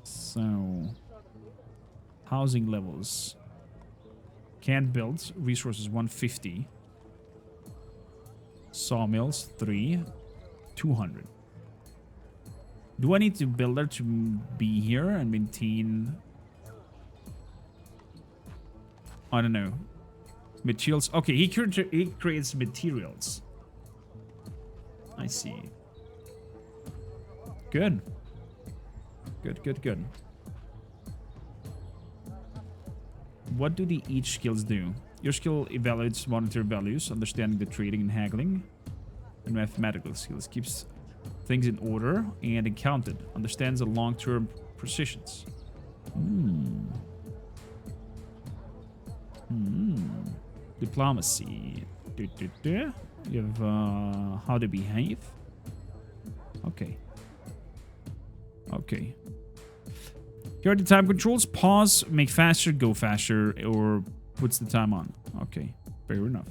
So, housing levels. Can't build. Resources 150. Sawmills 3. 200. Do I need to build her to be here and maintain? I don't know. Materials. Okay, he creates materials. I see. Good. Good. What do the each skills do? Your skill evaluates monetary values, understanding the trading and haggling, and mathematical skills. Keeps things in order and accounted. Understands the long-term precisions. Diplomacy. You have how to behave. Okay. Here are the time controls. Pause, make faster, go faster, or puts the time on. Okay, fair enough.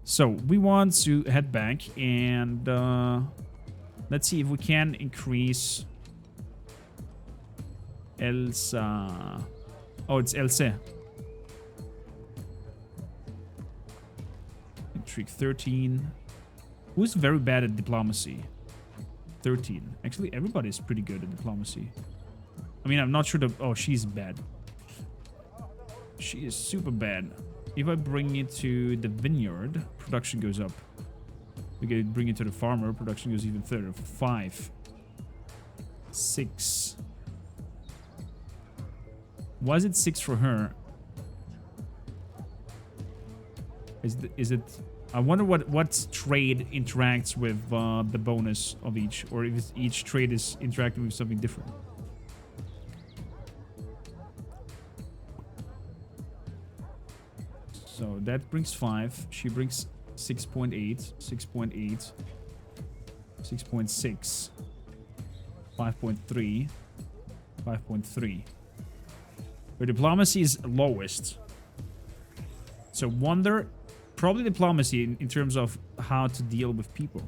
So we want to head back and let's see if we can increase Elsa. Oh, it's Elsa. Intrigue 13. Who's very bad at diplomacy? 13. Actually, everybody's pretty good at diplomacy. I mean, I'm not sure that... Oh, she's bad. She is super bad. If I bring it to the vineyard, production goes up. We can bring it to the farmer, production goes even further. 5. 6. Why is it 6 for her? Is it... I wonder what trade interacts with the bonus of each, or if each trade is interacting with something different. So that brings 5. She brings 6.8, 6.8, 6.6, 5.3, 5.3. Her diplomacy is lowest. So wonder... Probably diplomacy in terms of how to deal with people.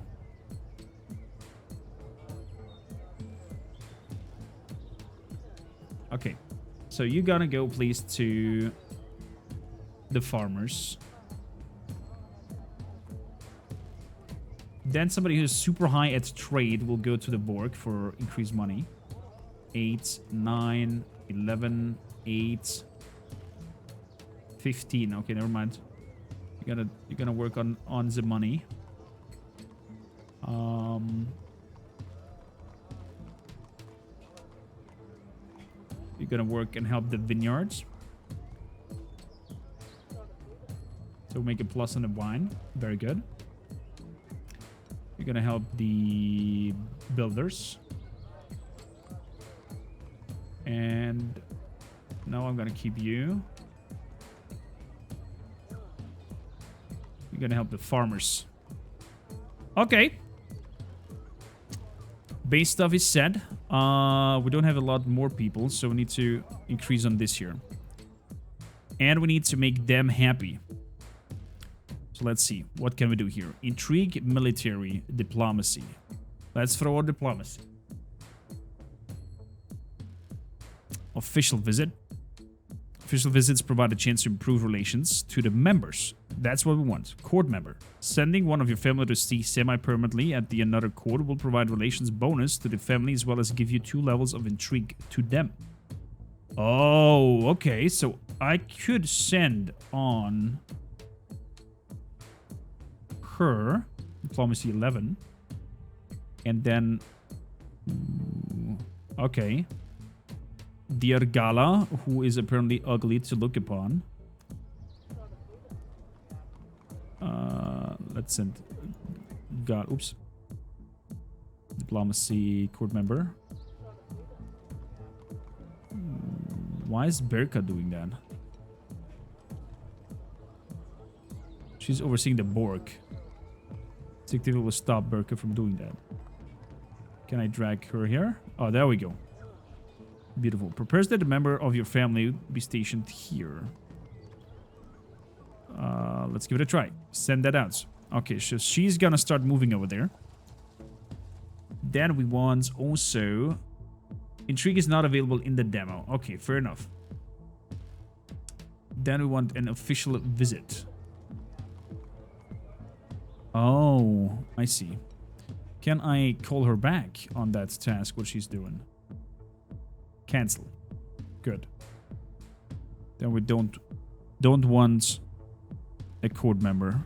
Okay. So you gotta go, please, to the farmers. Then somebody who's super high at trade will go to the Borg for increased money. 8, 9, 11, 8, 15. Okay, never mind. You're gonna work on the money. You're gonna work and help the vineyards. So make a plus on the wine. Very good. You're gonna help the builders. And now I'm gonna keep you. You're gonna help the farmers. Okay. base stuff is set. We don't have a lot more people, so we need to increase on this here. And we need to make them happy. So let's see. What can we do here? Intrigue, military, diplomacy. Let's throw out diplomacy. Official visit. Official visits provide a chance to improve relations to the members. That's what we want. Court member. Sending one of your family to stay semi-permanently at the another court will provide relations bonus to the family as well as give you 2 levels of intrigue to them. Oh, okay. So I could send on her diplomacy 11 and then okay, dear Gala, who is apparently ugly to look upon. Let's send God. Oops. Diplomacy court member. Why is Berka doing that? She's overseeing the Borg. This activity will stop Berka from doing that. Can I drag her here? Oh, there we go. Beautiful. Prepares that a member of your family be stationed here. Let's give it a try. Send that out. Okay, so she's gonna start moving over there. Then we want also... Intrigue is not available in the demo. Okay, fair enough. Then we want an official visit. Oh, I see. Can I call her back on that task, what she's doing? Cancel. Good. Then we don't want a court member.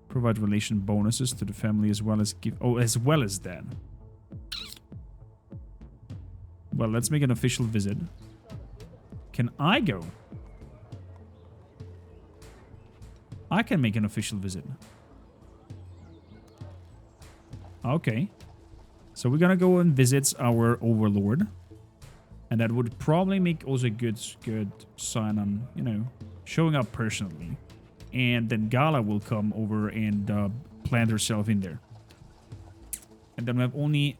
Provide relation bonuses to the family as well as give... Oh, as well as that. Well, let's make an official visit. Can I go? I can make an official visit. Okay. So we're gonna go and visit our overlord. And that would probably make also a good sign on, you know, showing up personally. And then Gala will come over and plant herself in there. And then we have only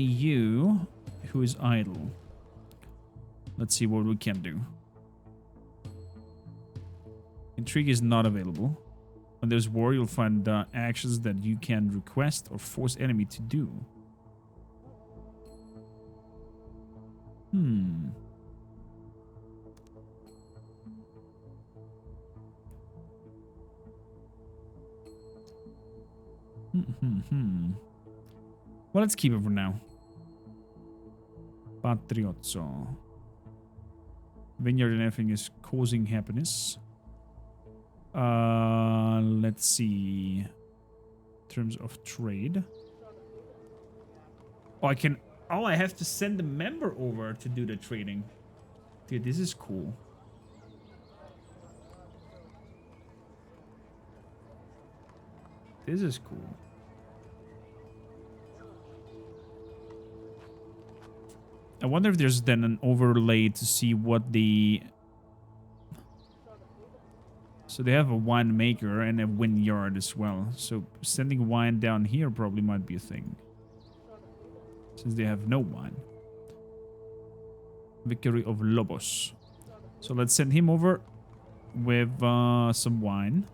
you who is idle. Let's see what we can do. Intrigue is not available. When there's war, you'll find actions that you can request or force enemy to do. Well, let's keep it for now. Patriozzo. Vineyard and everything is causing happiness. Let's see. In terms of trade. Oh, I can... Oh, I have to send the member over to do the trading. Dude, this is cool. This is cool. I wonder if there's then an overlay to see what the... So they have a winemaker and a vineyard as well. So sending wine down here probably might be a thing. Since they have no wine. Victory of Lobos. So let's send him over with some wine.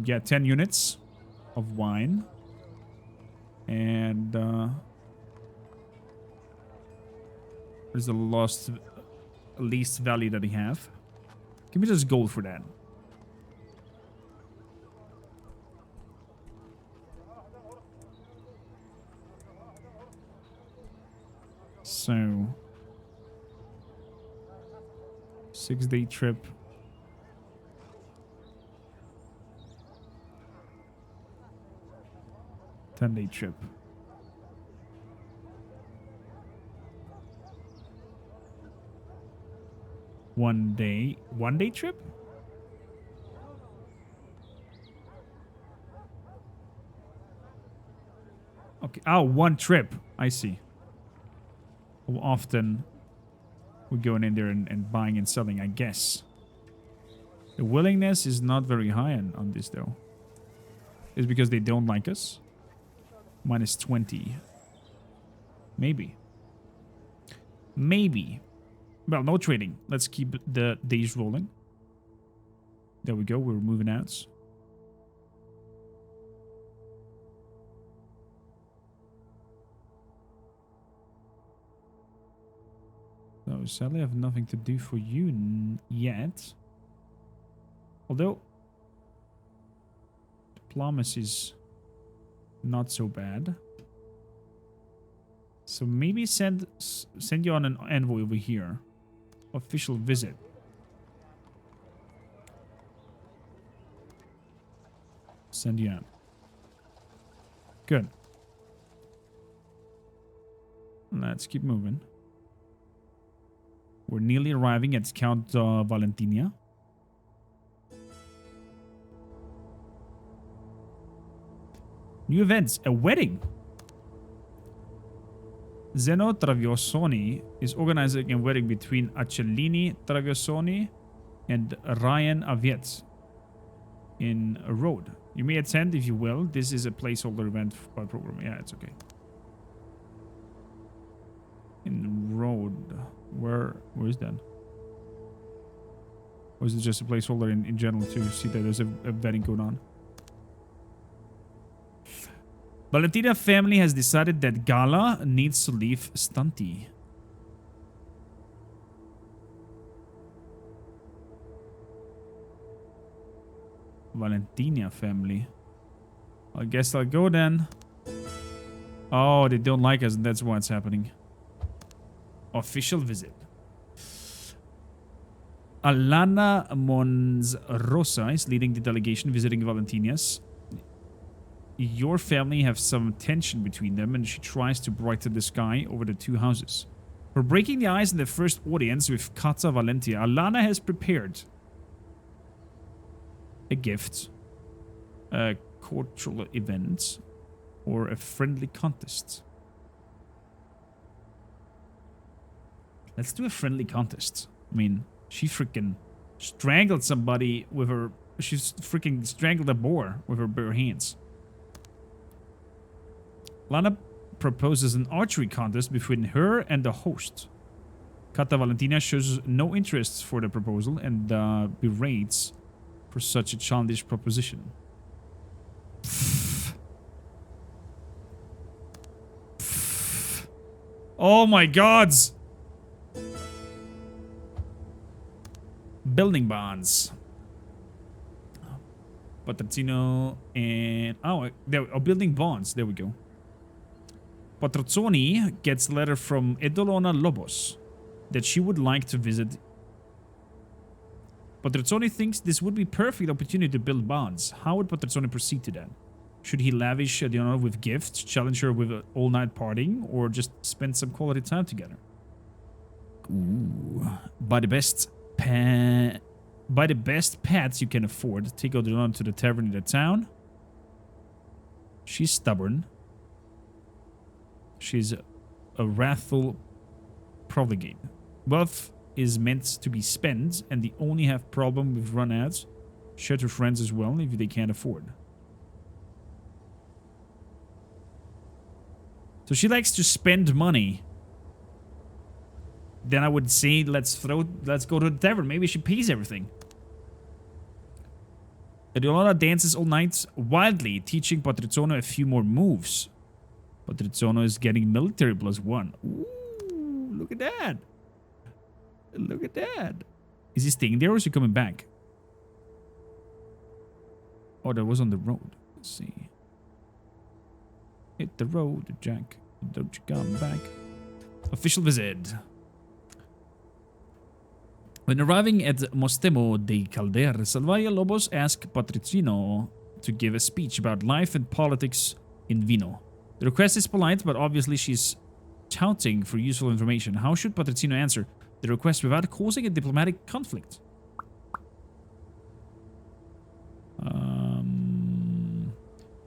Yeah, 10 units of wine. And where's the least value that he have? Give me just gold for that. So 6-day trip. Ten-day trip. One day trip? Okay. Oh, one trip. I see. How often we're going in there and buying and selling, I guess. The willingness is not very high on this, though. Is because they don't like us? Minus 20. Maybe. Maybe. Well, no trading. Let's keep the days rolling. There we go. We're moving out. So, sadly, I have nothing to do for you yet. Although, diplomacy is not so bad. So maybe send you on an envoy over here. Official visit. Send you out. Good. Let's keep moving. We're nearly arriving at Count Valentinia. New events. A wedding. Zeno Traviosoni is organizing a wedding between Accellini Traviosoni and Ryan Aviet in a road. You may attend if you will. This is a placeholder event by program. Yeah, it's okay. In road. Where is that? Or is it just a placeholder in general to see that there's a wedding going on? Valentina family has decided that Gala needs to leave Stanti. Valentina family. I guess I'll go then. Oh, they don't like us, and that's why it's happening. Official visit. Alana Monzrosa is leading the delegation visiting Valentinias. Your family have some tension between them, and she tries to brighten the sky over the two houses. For breaking the ice in the first audience with Kata Valentia, Alana has prepared a gift, a cultural event, or a friendly contest. Let's do a friendly contest. I mean, she freaking strangled somebody with her... She's freaking strangled a boar with her bare hands. Lana proposes an archery contest between her and the host. Kata Valentina shows no interest for the proposal and berates for such a childish proposition. Oh my gods! Building bonds. Patrozzino and... Oh, building bonds. There we go. Patrozzoni gets a letter from Edolona Lobos that she would like to visit. Patrozzoni thinks this would be a perfect opportunity to build bonds. How would Patrozzoni proceed to that? Should he lavish Edolona with gifts, challenge her with an all-night partying, or just spend some quality time together? Ooh. By the best paths you can afford, take Edolona to the tavern in the town. She's stubborn. She's a wrathful profligate. Wealth is meant to be spent, and they only have problem with run-outs. Share to friends as well if they can't afford. So she likes to spend money. Then I would say let's go to the tavern. Maybe she pays everything. Edolona dances all night wildly, teaching Patrozzino a few more moves. Patrozzino is getting military +1. Ooh, look at that. Look at that. Is he staying there or is he coming back? Oh, that was on the road. Let's see. Hit the road, Jack. Don't you come back. Official visit. When arriving at Mostemo de Calderia, Salvaia Lobos asked Patrozzino to give a speech about life and politics in Vino. The request is polite, but obviously she's touting for useful information. How should Patrozzino answer the request without causing a diplomatic conflict?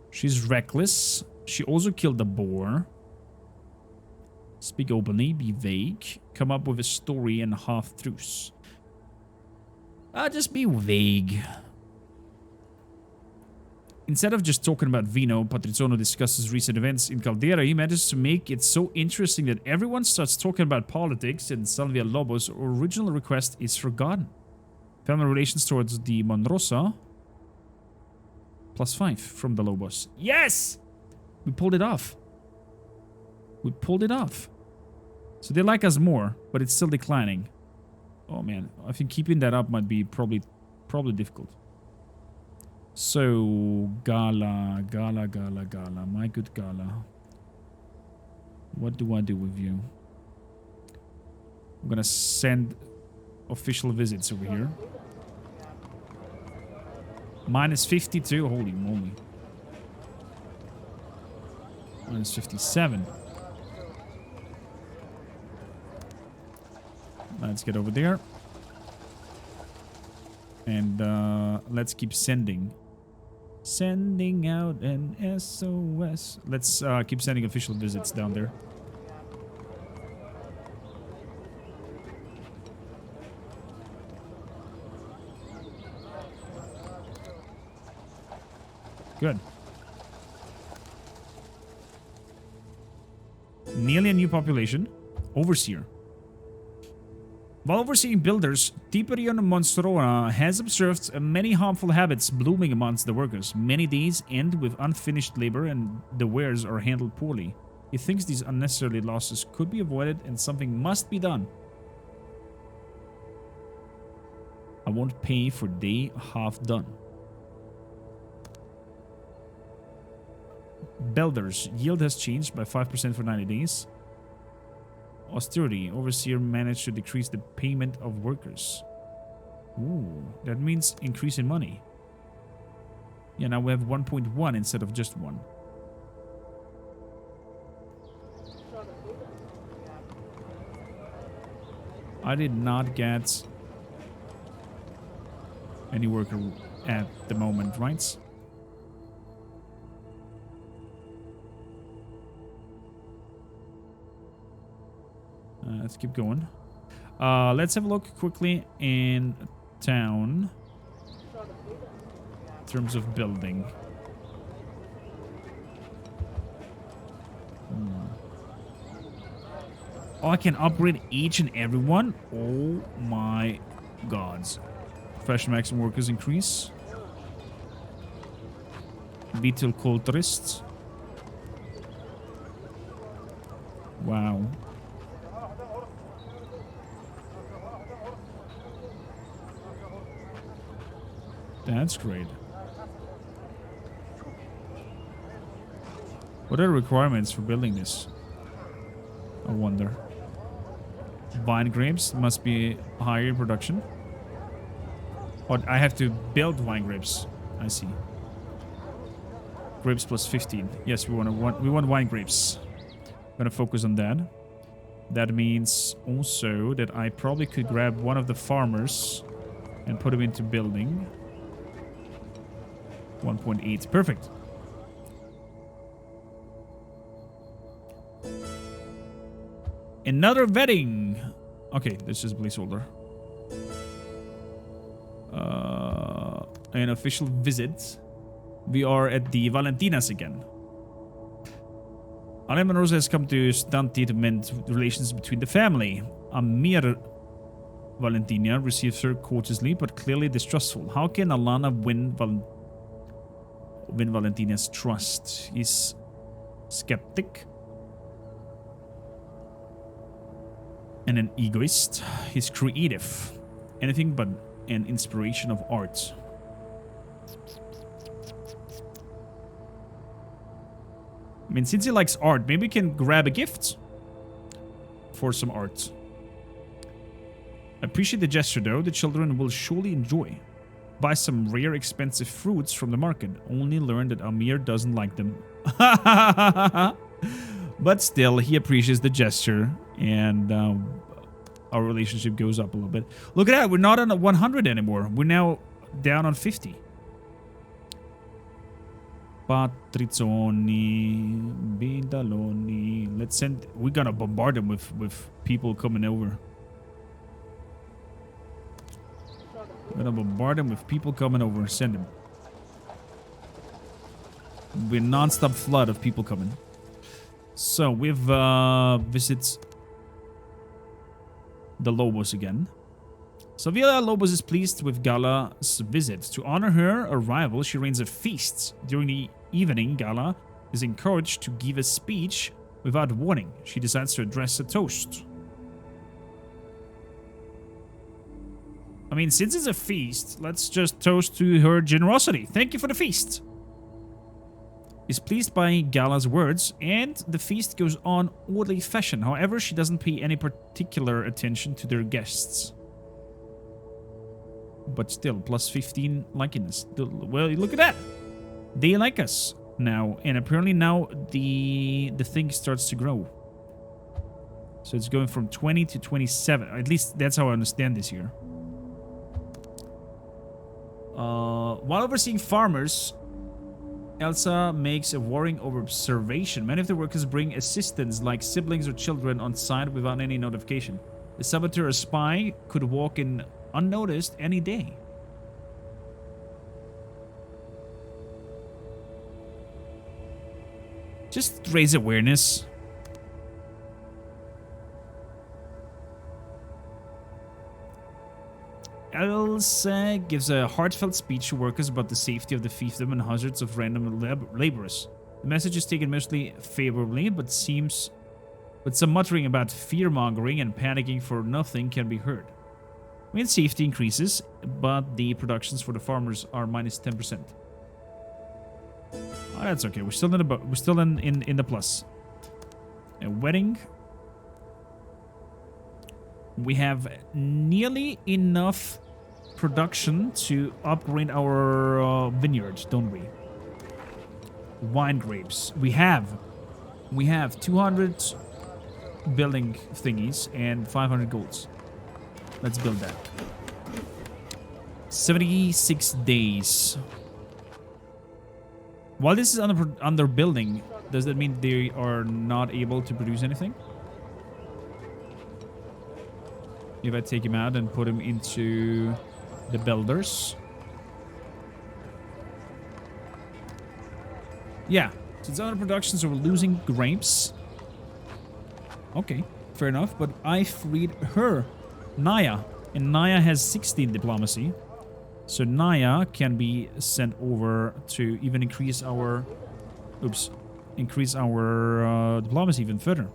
She's reckless. She also killed a boar. Speak openly, be vague. Come up with a story and half-truths. Just be vague. Instead of just talking about Vino, Patrizano discusses recent events in Caldera. He manages to make it so interesting that everyone starts talking about politics, and Salvia Lobo's original request is forgotten. Family relations towards the Monrosa. +5 from the Lobos. Yes! We pulled it off. We pulled it off. So they like us more, but it's still declining. Oh man, I think keeping that up might be probably difficult. So, Gala, my good Gala. What do I do with you? I'm gonna send official visits over here. -52, holy moly. -57. Let's get over there. And let's keep sending. Sending out an SOS. Let's keep sending official visits down there. Good. Nearly a new population. Overseer. While overseeing builders, Tiperion Monstroa has observed many harmful habits blooming amongst the workers. Many days end with unfinished labor and the wares are handled poorly. He thinks these unnecessary losses could be avoided and something must be done. I won't pay for day half done. Builders, yield has changed by 5% for 90 days. Austerity, overseer managed to decrease the payment of workers. Ooh, that means increase in money. Yeah, now we have 1.1 instead of just 1. I did not get any worker at the moment, right? Let's keep going. Let's have a look quickly in town. In terms of building. Oh, I can upgrade each and every one? Oh my gods. Professional maximum workers increase. Vital cultists. Wow. That's great. What are the requirements for building this? I wonder. Vine grapes must be higher in production. Or I have to build vine grapes. I see. Grapes plus 15. Yes, we want wine grapes. I'm gonna focus on that. That means also that I probably could grab one of the farmers and put him into building. 1.8. Perfect. Another vetting. Okay, this is placeholder. An official visit. We are at the Valentinas again. Alema Rosa has come to Stanti to mend relations between the family. Amir Valentina receives her courteously, but clearly distrustful. How can Alana win Valentina's trust? He's skeptic and an egoist. He's creative. Anything but an inspiration of art. I mean, since he likes art, maybe we can grab a gift for some art. Appreciate the gesture, though. The children will surely enjoy. Buy some rare, expensive fruits from the market. Only learn that Amir doesn't like them. But still, he appreciates the gesture, and our relationship goes up a little bit. Look at that. We're not on 100 anymore. We're now down on 50. Patrizzoni, Bidaloni. Let's send. We're gonna bombard them with people coming over. I'm gonna bombard him with people coming over. Send him. We're non-stop flood of people coming. So we've visits the Lobos again. So Villa Lobos is pleased with Gala's visit. To honor her arrival, she arranges a feast. During the evening, Gala is encouraged to give a speech without warning. She decides to address a toast. I mean, since it's a feast, let's just toast to her generosity. Thank you for the feast. Is pleased by Gala's words, and the feast goes on orderly fashion. However, she doesn't pay any particular attention to their guests. But still, plus 15 likeness. Well, look at that. They like us now, and apparently now the thing starts to grow. So it's going from 20 to 27. At least that's how I understand this here. While overseeing farmers, Elsa makes a worrying observation. Many of the workers bring assistants like siblings or children on site without any notification. A saboteur or spy could walk in unnoticed any day. Just raise awareness. Elsa gives a heartfelt speech to workers about the safety of the fiefdom and hazards of random laborers. The message is taken mostly favorably, but some muttering about fear-mongering and panicking for nothing can be heard. I mean, safety increases, but the productions for the farmers are minus 10%. Oh, that's okay. We're still in the plus. A wedding. We have nearly enough production to upgrade our vineyards, don't we? Wine grapes. We have 200 building thingies and 500 golds. Let's build that. 76 days. While this is under building, does that mean they are not able to produce anything? If I take him out and put him into the builders. Yeah, so it's under production, so we're losing grapes. Okay, fair enough, but I freed her, Naya, and Naya has 16 diplomacy. So Naya can be sent over to even increase our diplomacy even further.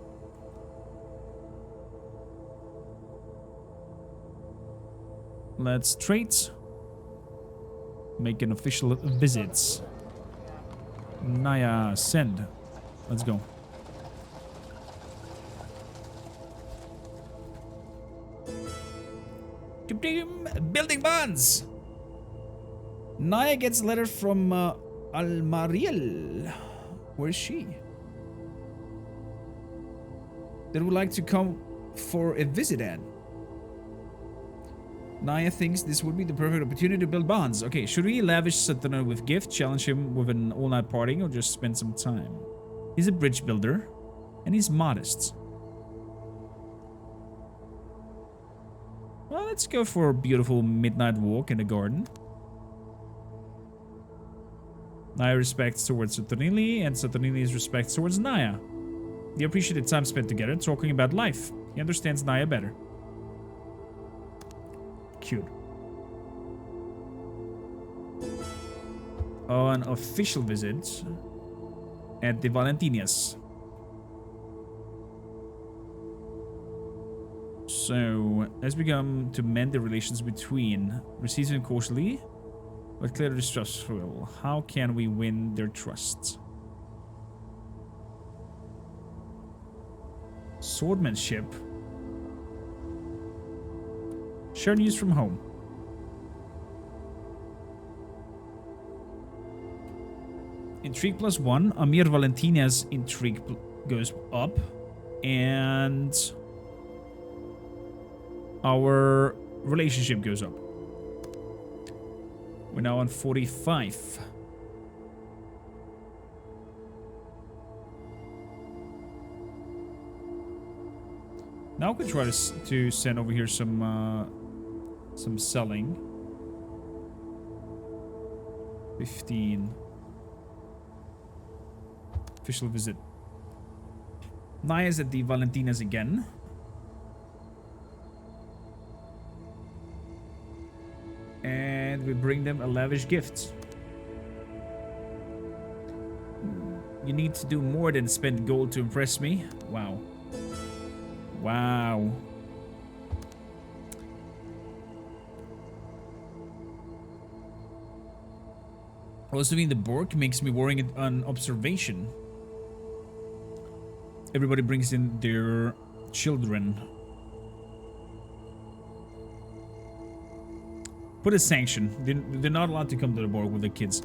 Let's trade. Make an official visit. Naya, send. Let's go. Building bonds. Naya gets a letter from Almariel. Where is she? They would like to come for a visit, Anne. Naya thinks this would be the perfect opportunity to build bonds. Okay, should we lavish Satana with gift, challenge him with an all-night party, or just spend some time? He's a bridge builder, and he's modest. Well, let's go for a beautiful midnight walk in the garden. Naya respects towards Saturnili, and Saturnili's respect towards Naya. They appreciate the time spent together talking about life. He understands Naya better. Cute. Oh, an official visit at the Valentinias. So, let's begin to mend the relations between receiving and cautiously, but clearly distrustful. How can we win their trust? Swordmanship. Share news from home. Intrigue +1. Amir Valentina's intrigue goes up. And our relationship goes up. We're now on 45. Now we can try to send over here some selling. 15. Official visit. Naya's at the Valentinas again. And we bring them a lavish gift. You need to do more than spend gold to impress me. Wow. Wow. Also being the Borg makes me worrying on observation. Everybody brings in their children. Put a sanction. They're not allowed to come to the Borg with the kids.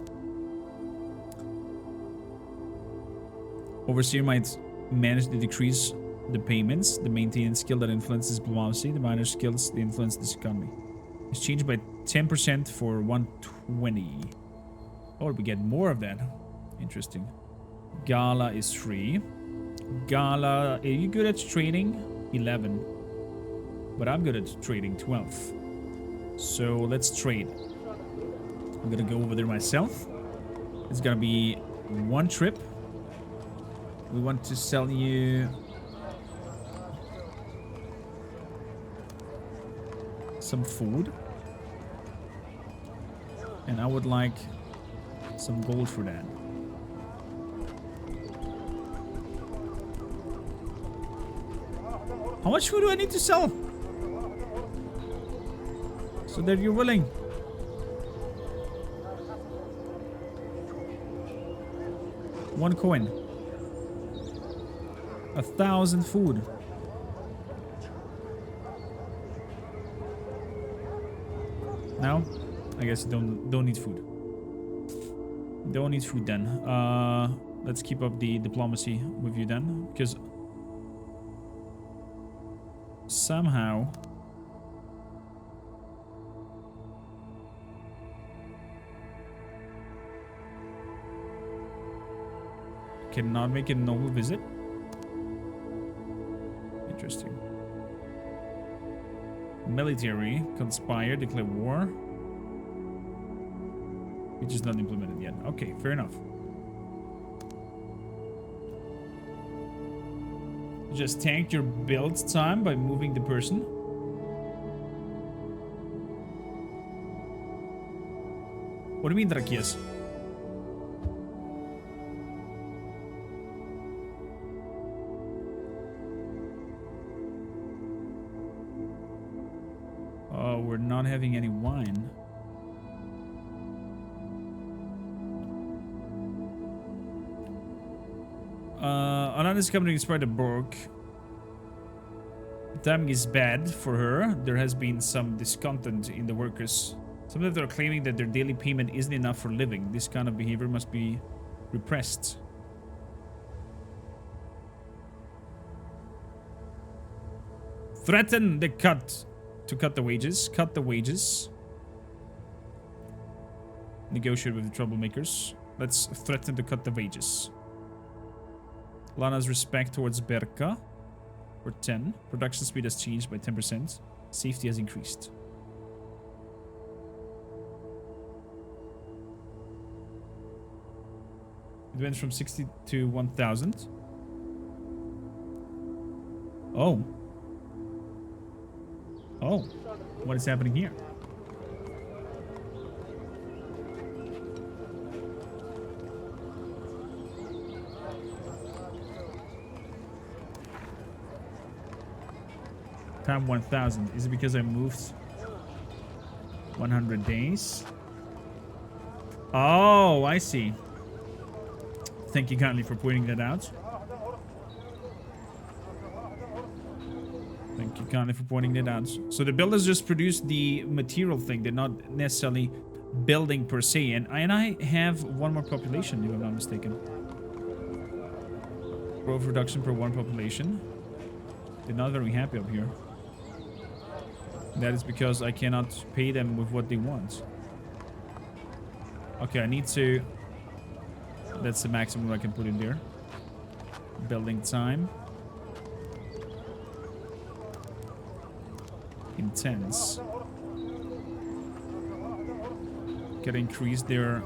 Overseer might manage to decrease the payments. The maintenance skill that influences diplomacy. The minor skills that influence this economy. It's changed by 10% for 120. Oh, we get more of that. Interesting. Gala is free. Gala, are you good at trading? 11. But I'm good at trading, 12. So let's trade. I'm gonna go over there myself. It's gonna be one trip. We want to sell you some food. And I would like some gold for that. How much food do I need to sell? So that you're willing. 1 coin. 1,000 food. Now, I guess you don't need food. Don't need food then. Let's keep up the diplomacy with you then, because somehow cannot make a noble visit. Interesting. Military conspire, declare war. Which is not implemented yet. Okay, fair enough. Just tank your build time by moving the person. What do you mean, Drakias? Oh, we're not having any wine. Anonymous company inspired the Borg. Timing is bad for her. There has been some discontent in the workers. Some of them are claiming that their daily payment isn't enough for living. This kind of behavior must be repressed. Threaten the cut. To cut the wages. Cut the wages. Negotiate with the troublemakers. Let's threaten to cut the wages. Lana's respect towards Berka for 10. Production speed has changed by 10%. Safety has increased. It went from 60 to 1,000. Oh. Oh. What is happening here? Time 1,000. Is it because I moved 100 days? Oh, I see. Thank you kindly for pointing that out. Thank you kindly for pointing that out. So the builders just produce the material thing. They're not necessarily building per se. And I have one more population, if I'm not mistaken. Growth reduction per 1 population. They're not very happy up here. That is because I cannot pay them with what they want. Okay, I need to... That's the maximum I can put in there. Building time. Intense. Gotta increase their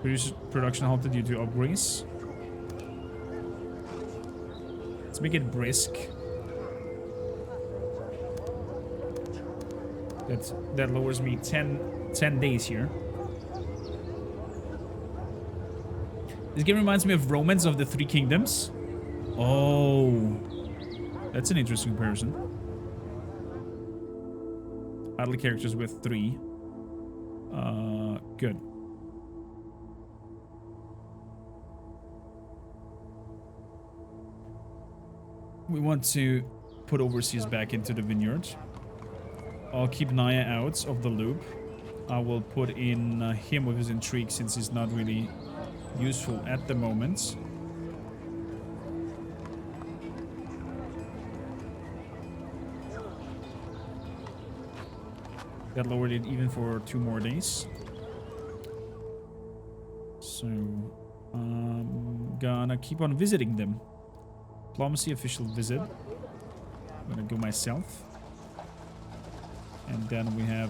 Production halted due to upgrades. Let's make it brisk. That lowers me 10 days here. This game reminds me of Romance of the Three Kingdoms. Oh, that's an interesting comparison. Idle characters with 3. Good. We want to put overseas back into the vineyard. I'll keep Naya out of the loop. I will put in him with his intrigue since he's not really useful at the moment. That lowered it even for 2 more days. So I'm gonna keep on visiting them. Diplomacy official visit. I'm gonna go myself. And then we have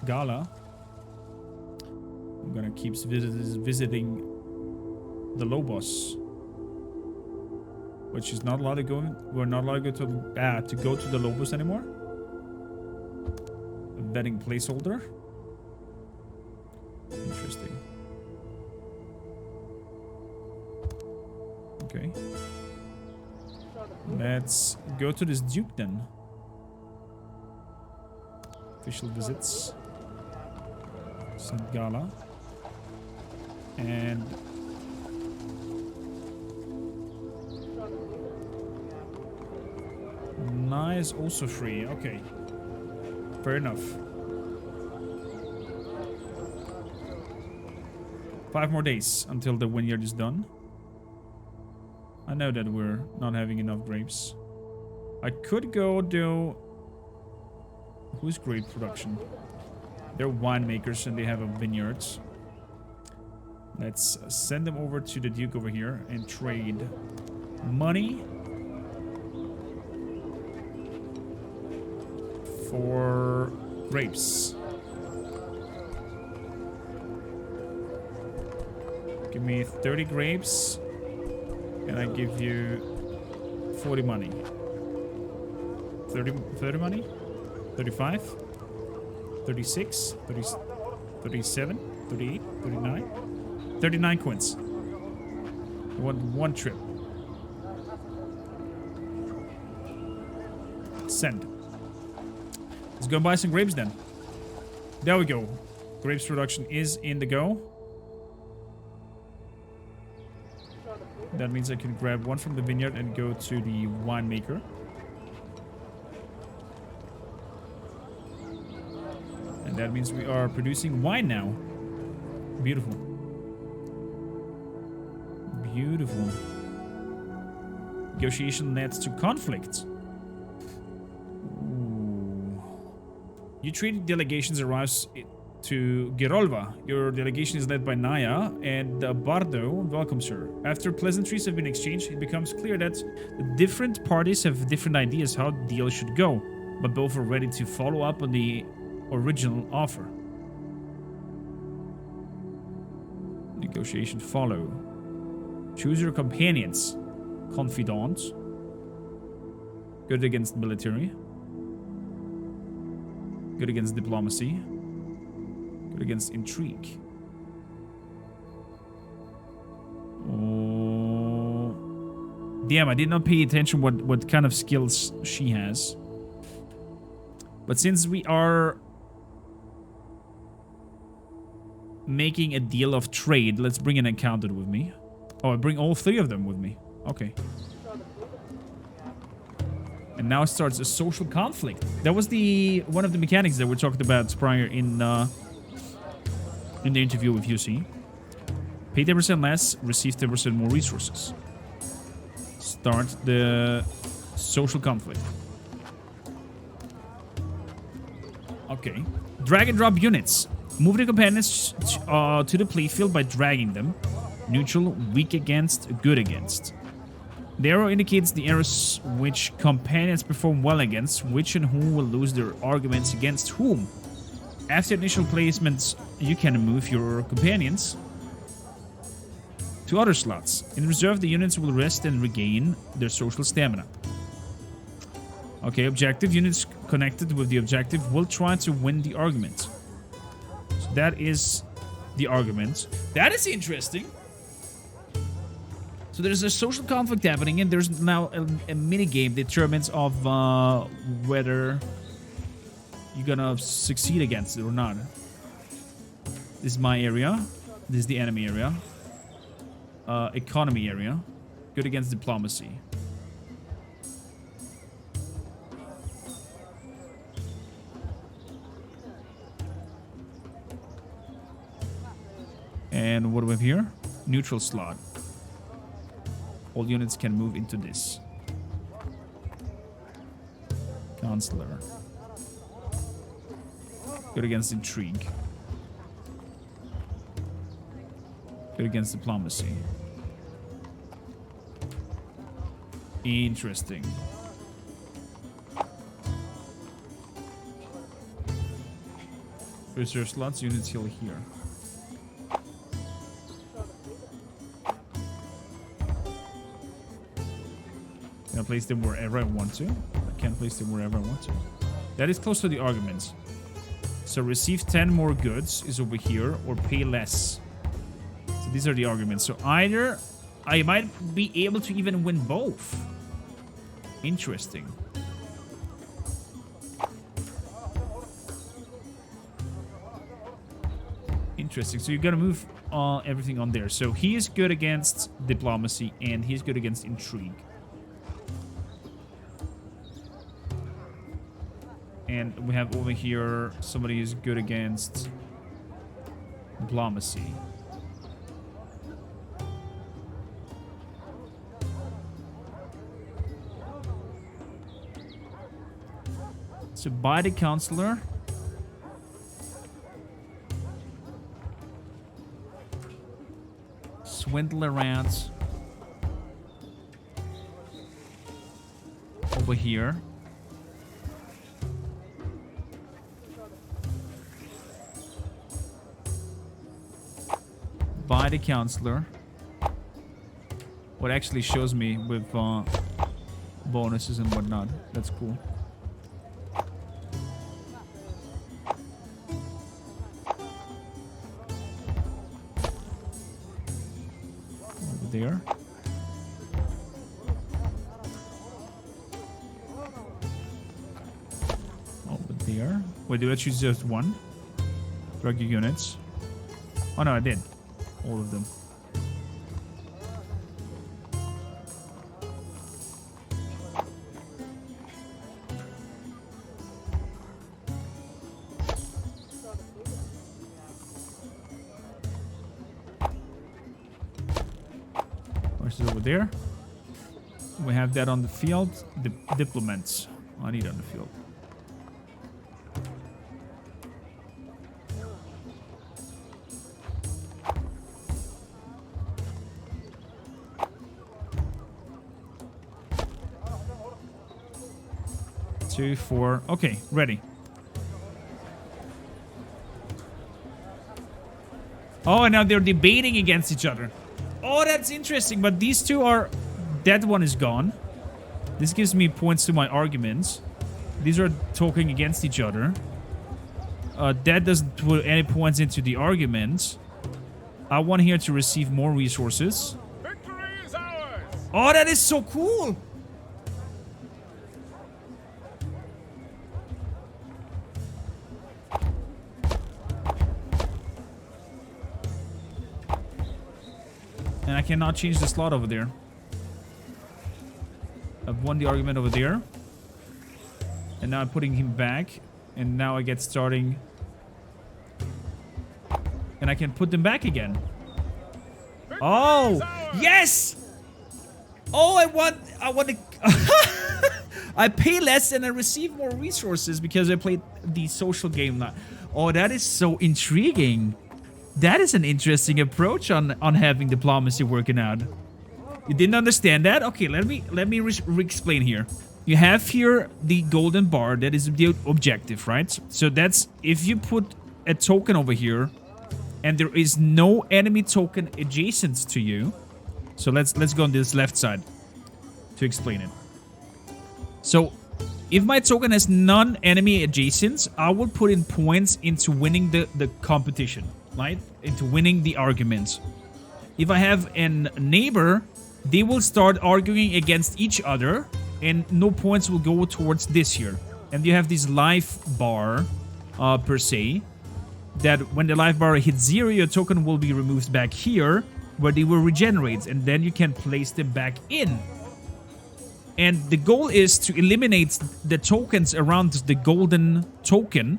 Gala. I'm gonna keep visiting the Lobos, which is not allowed to go. We're not allowed to go to the Lobos anymore. A vetting placeholder. Interesting. Okay. Let's go to this Duke then. Official visits. St. Gala. And Nye is also free. Okay. Fair enough. 5 more days until the vineyard is done. I know that we're not having enough grapes. I could go do... Who's grape production? They're winemakers and they have a vineyard. Let's send them over to the Duke over here and trade money for grapes. Give me 30 grapes and I give you 40 money. 30 money? 35? 36? 30, 37? 38? 39? 39 coins. I want 1 trip. Send. Let's go buy some grapes then. There we go. Grapes production is in the go. That means I can grab 1 from the vineyard and go to the winemaker. And that means we are producing wine now. Beautiful. Beautiful. Negotiation leads to conflict. Ooh. You treat delegations arrives to Girolva. Your delegation is led by Naya, and Bardo welcomes her. After pleasantries have been exchanged, it becomes clear that the different parties have different ideas how the deal should go, but both are ready to follow up on the original offer. Negotiation follow. Choose your companions. Confidant. Good against military. Good against diplomacy. Good against intrigue. Oh. Damn, I did not pay attention what kind of skills she has. But since we are making a deal of trade, let's bring an accountant with me. Oh, I bring all 3 of them with me. Okay. And now starts a social conflict. That was one of the mechanics that we talked about prior in the interview with UC. Pay 10% less, receive 10% more resources. Start the social conflict. Okay. Drag and drop units. Move the companions to the playfield by dragging them. Neutral, weak against, good against. The arrow indicates the areas which companions perform well against, which and who will lose their arguments against whom. After initial placements, you can move your companions to other slots. In reserve, the units will rest and regain their social stamina. Okay, objective. Units connected with the objective will try to win the argument. So that is the argument. That is interesting. So there's a social conflict happening, and there's now a mini-game that determines of whether you're gonna succeed against it or not. This is my area. This is the enemy area. Economy area. Good against diplomacy. And what do we have here? Neutral slot. All units can move into this. Counselor. Good against intrigue. Good against diplomacy. Interesting. Reserve slots, units heal here. Can I place them wherever I want to? I can place them wherever I want to. That is close to the arguments. So receive 10 more goods is over here, or pay less. So these are the arguments. So either I might be able to even win both. Interesting. Interesting. So you're gonna move everything on there. So he is good against diplomacy, and he's good against intrigue. And we have over here somebody who's good against diplomacy. So buy the counselor. Swindle around over here. Buy the counselor. What actually shows me with bonuses and whatnot. That's cool. Over there. Over there. Wait, did I choose just one? Drug your units. Oh no, I did. All of them. Where's it over there? We have that on the field. The diplomats. I need on the field. Two, four. Okay, ready. Oh, and now they're debating against each other. Oh, that's interesting. But these two are... That one is gone. This gives me points to my arguments. These are talking against each other. That doesn't put any points into the arguments. I want here to receive more resources. Victory is ours! Oh, that is so cool! And I cannot change the slot over there. I've won the argument over there. And now I'm putting him back. And now I get starting. And I can put them back again. Oh! Yes! Oh, I want to... I pay less and I receive more resources because I played the social game now. Oh, that is so intriguing. That is an interesting approach on having diplomacy working out. You didn't understand that? Okay, let me re-explain here. You have here the golden bar. That is the objective, right? So that's if you put a token over here, and there is no enemy token adjacent to you. So let's go on this left side to explain it. So if my token has non-enemy adjacents, I will put in points into winning the competition, right? Into winning the arguments. If I have a neighbor, they will start arguing against each other, and no points will go towards this here. And you have this life bar, per se, that when the life bar hits 0, your token will be removed back here, where they will regenerate, and then you can place them back in. And the goal is to eliminate the tokens around the golden token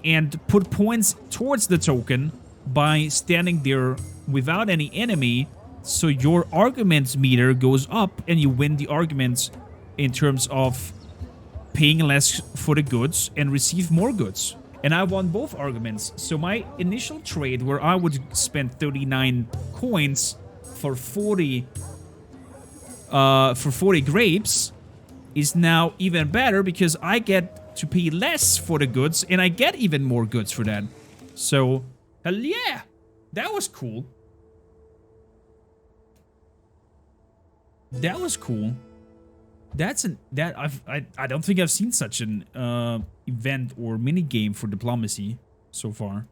and put points towards the token by standing there without any enemy, so your arguments meter goes up and you win the arguments in terms of paying less for the goods and receive more goods. And I won both arguments. So my initial trade, where I would spend 39 coins for 40 grapes, is now even better because I get to pay less for the goods and I get even more goods for that. So, hell yeah, that was cool. That was cool. I don't think I've seen such an event or mini game for diplomacy so far.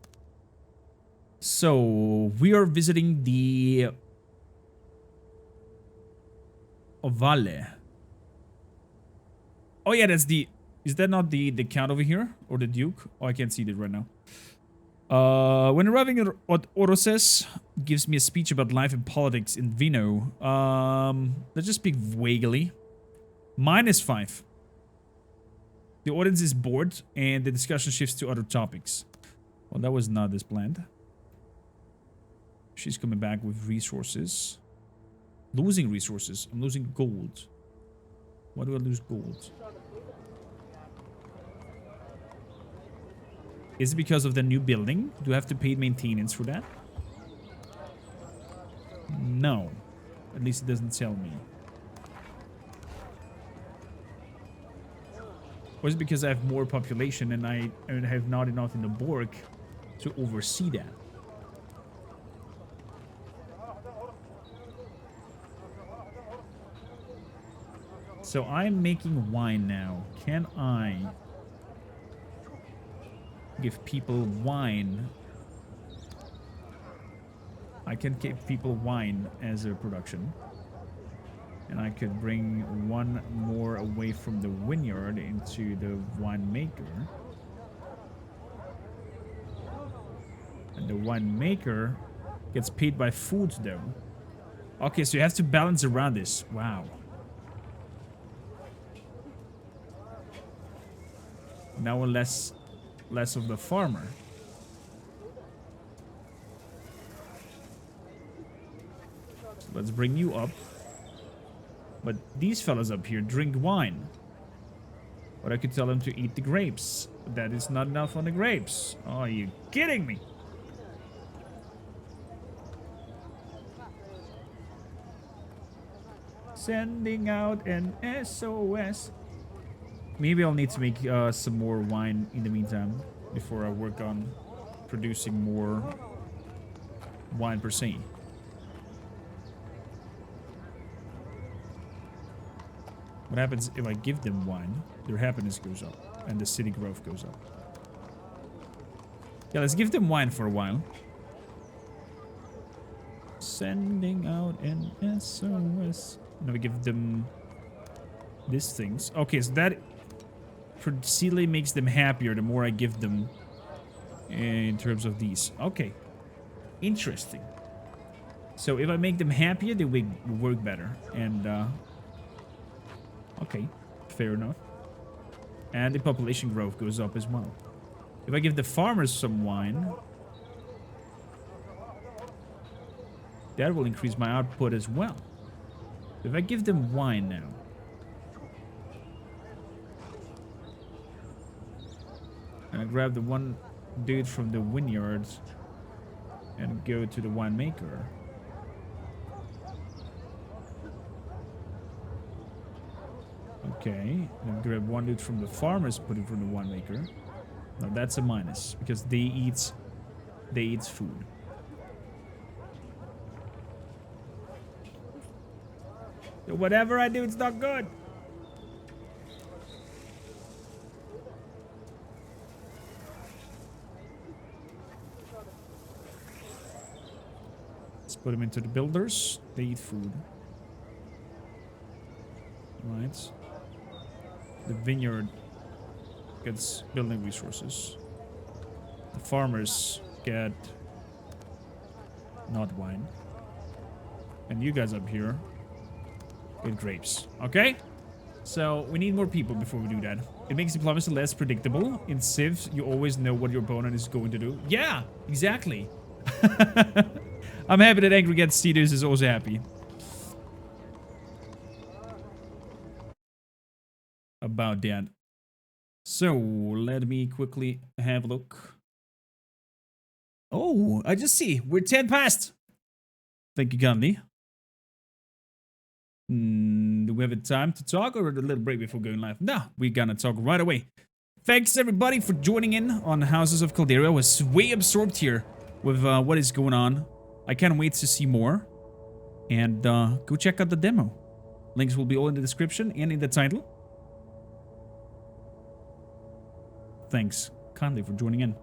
So we are visiting the Ovale. Oh yeah, that's the. Is that not the count over here or the duke? Oh, I can't see that right now. When arriving at Oroses, gives me a speech about life and politics in Vino. Let's just speak vaguely. -5. The audience is bored and the discussion shifts to other topics. Well, that was not as planned. She's coming back with resources. Losing resources. I'm losing gold. Why do I lose gold? Is it because of the new building? Do I have to pay maintenance for that? No. At least it doesn't tell me. Or is it because I have more population and I have not enough in the Borg to oversee that? So I'm making wine now. Can I give people wine? I can give people wine as a production. And I could bring one more away from the vineyard into the winemaker. And the winemaker gets paid by food though. Okay, so you have to balance around this. Wow. Now we're less of the farmer. So let's bring you up. But these fellas up here drink wine. But I could tell them to eat the grapes. But that is not enough on the grapes. Oh, are you kidding me? Sending out an SOS. Maybe I'll need to make some more wine in the meantime before I work on producing more wine per se. What happens if I give them wine? Their happiness goes up and the city growth goes up. Yeah, let's give them wine for a while. Sending out an SOS. Now we give them these things. Okay, so that precisely makes them happier the more I give them in terms of these. Okay. Interesting. So if I make them happier, they will work better. And, okay. Fair enough. And the population growth goes up as well. If I give the farmers some wine, that will increase my output as well. If I give them wine now, and I grab the one dude from the vineyards and go to the winemaker. Okay, and grab one dude from the farmers, put it from the winemaker. No, that's a minus because they eat food. So whatever I do, it's not good. Let's put them into the builders. They eat food. Right. The vineyard gets building resources. The farmers get not wine. And you guys up here get grapes. Okay? So we need more people before we do that. It makes diplomacy less predictable. In Civ, you always know what your opponent is going to do. Yeah, exactly. I'm happy that Angry Gets Cedars is also happy about that. So, let me quickly have a look. Oh, I just see. We're 10 past. Thank you, Gandhi. Do we have a time to talk or a little break before going live? No, we're gonna talk right away. Thanks, everybody, for joining in on Houses of Calderia. I was way absorbed here with what is going on. I can't wait to see more. And go check out the demo. Links will be all in the description and in the title. Thanks kindly for joining in.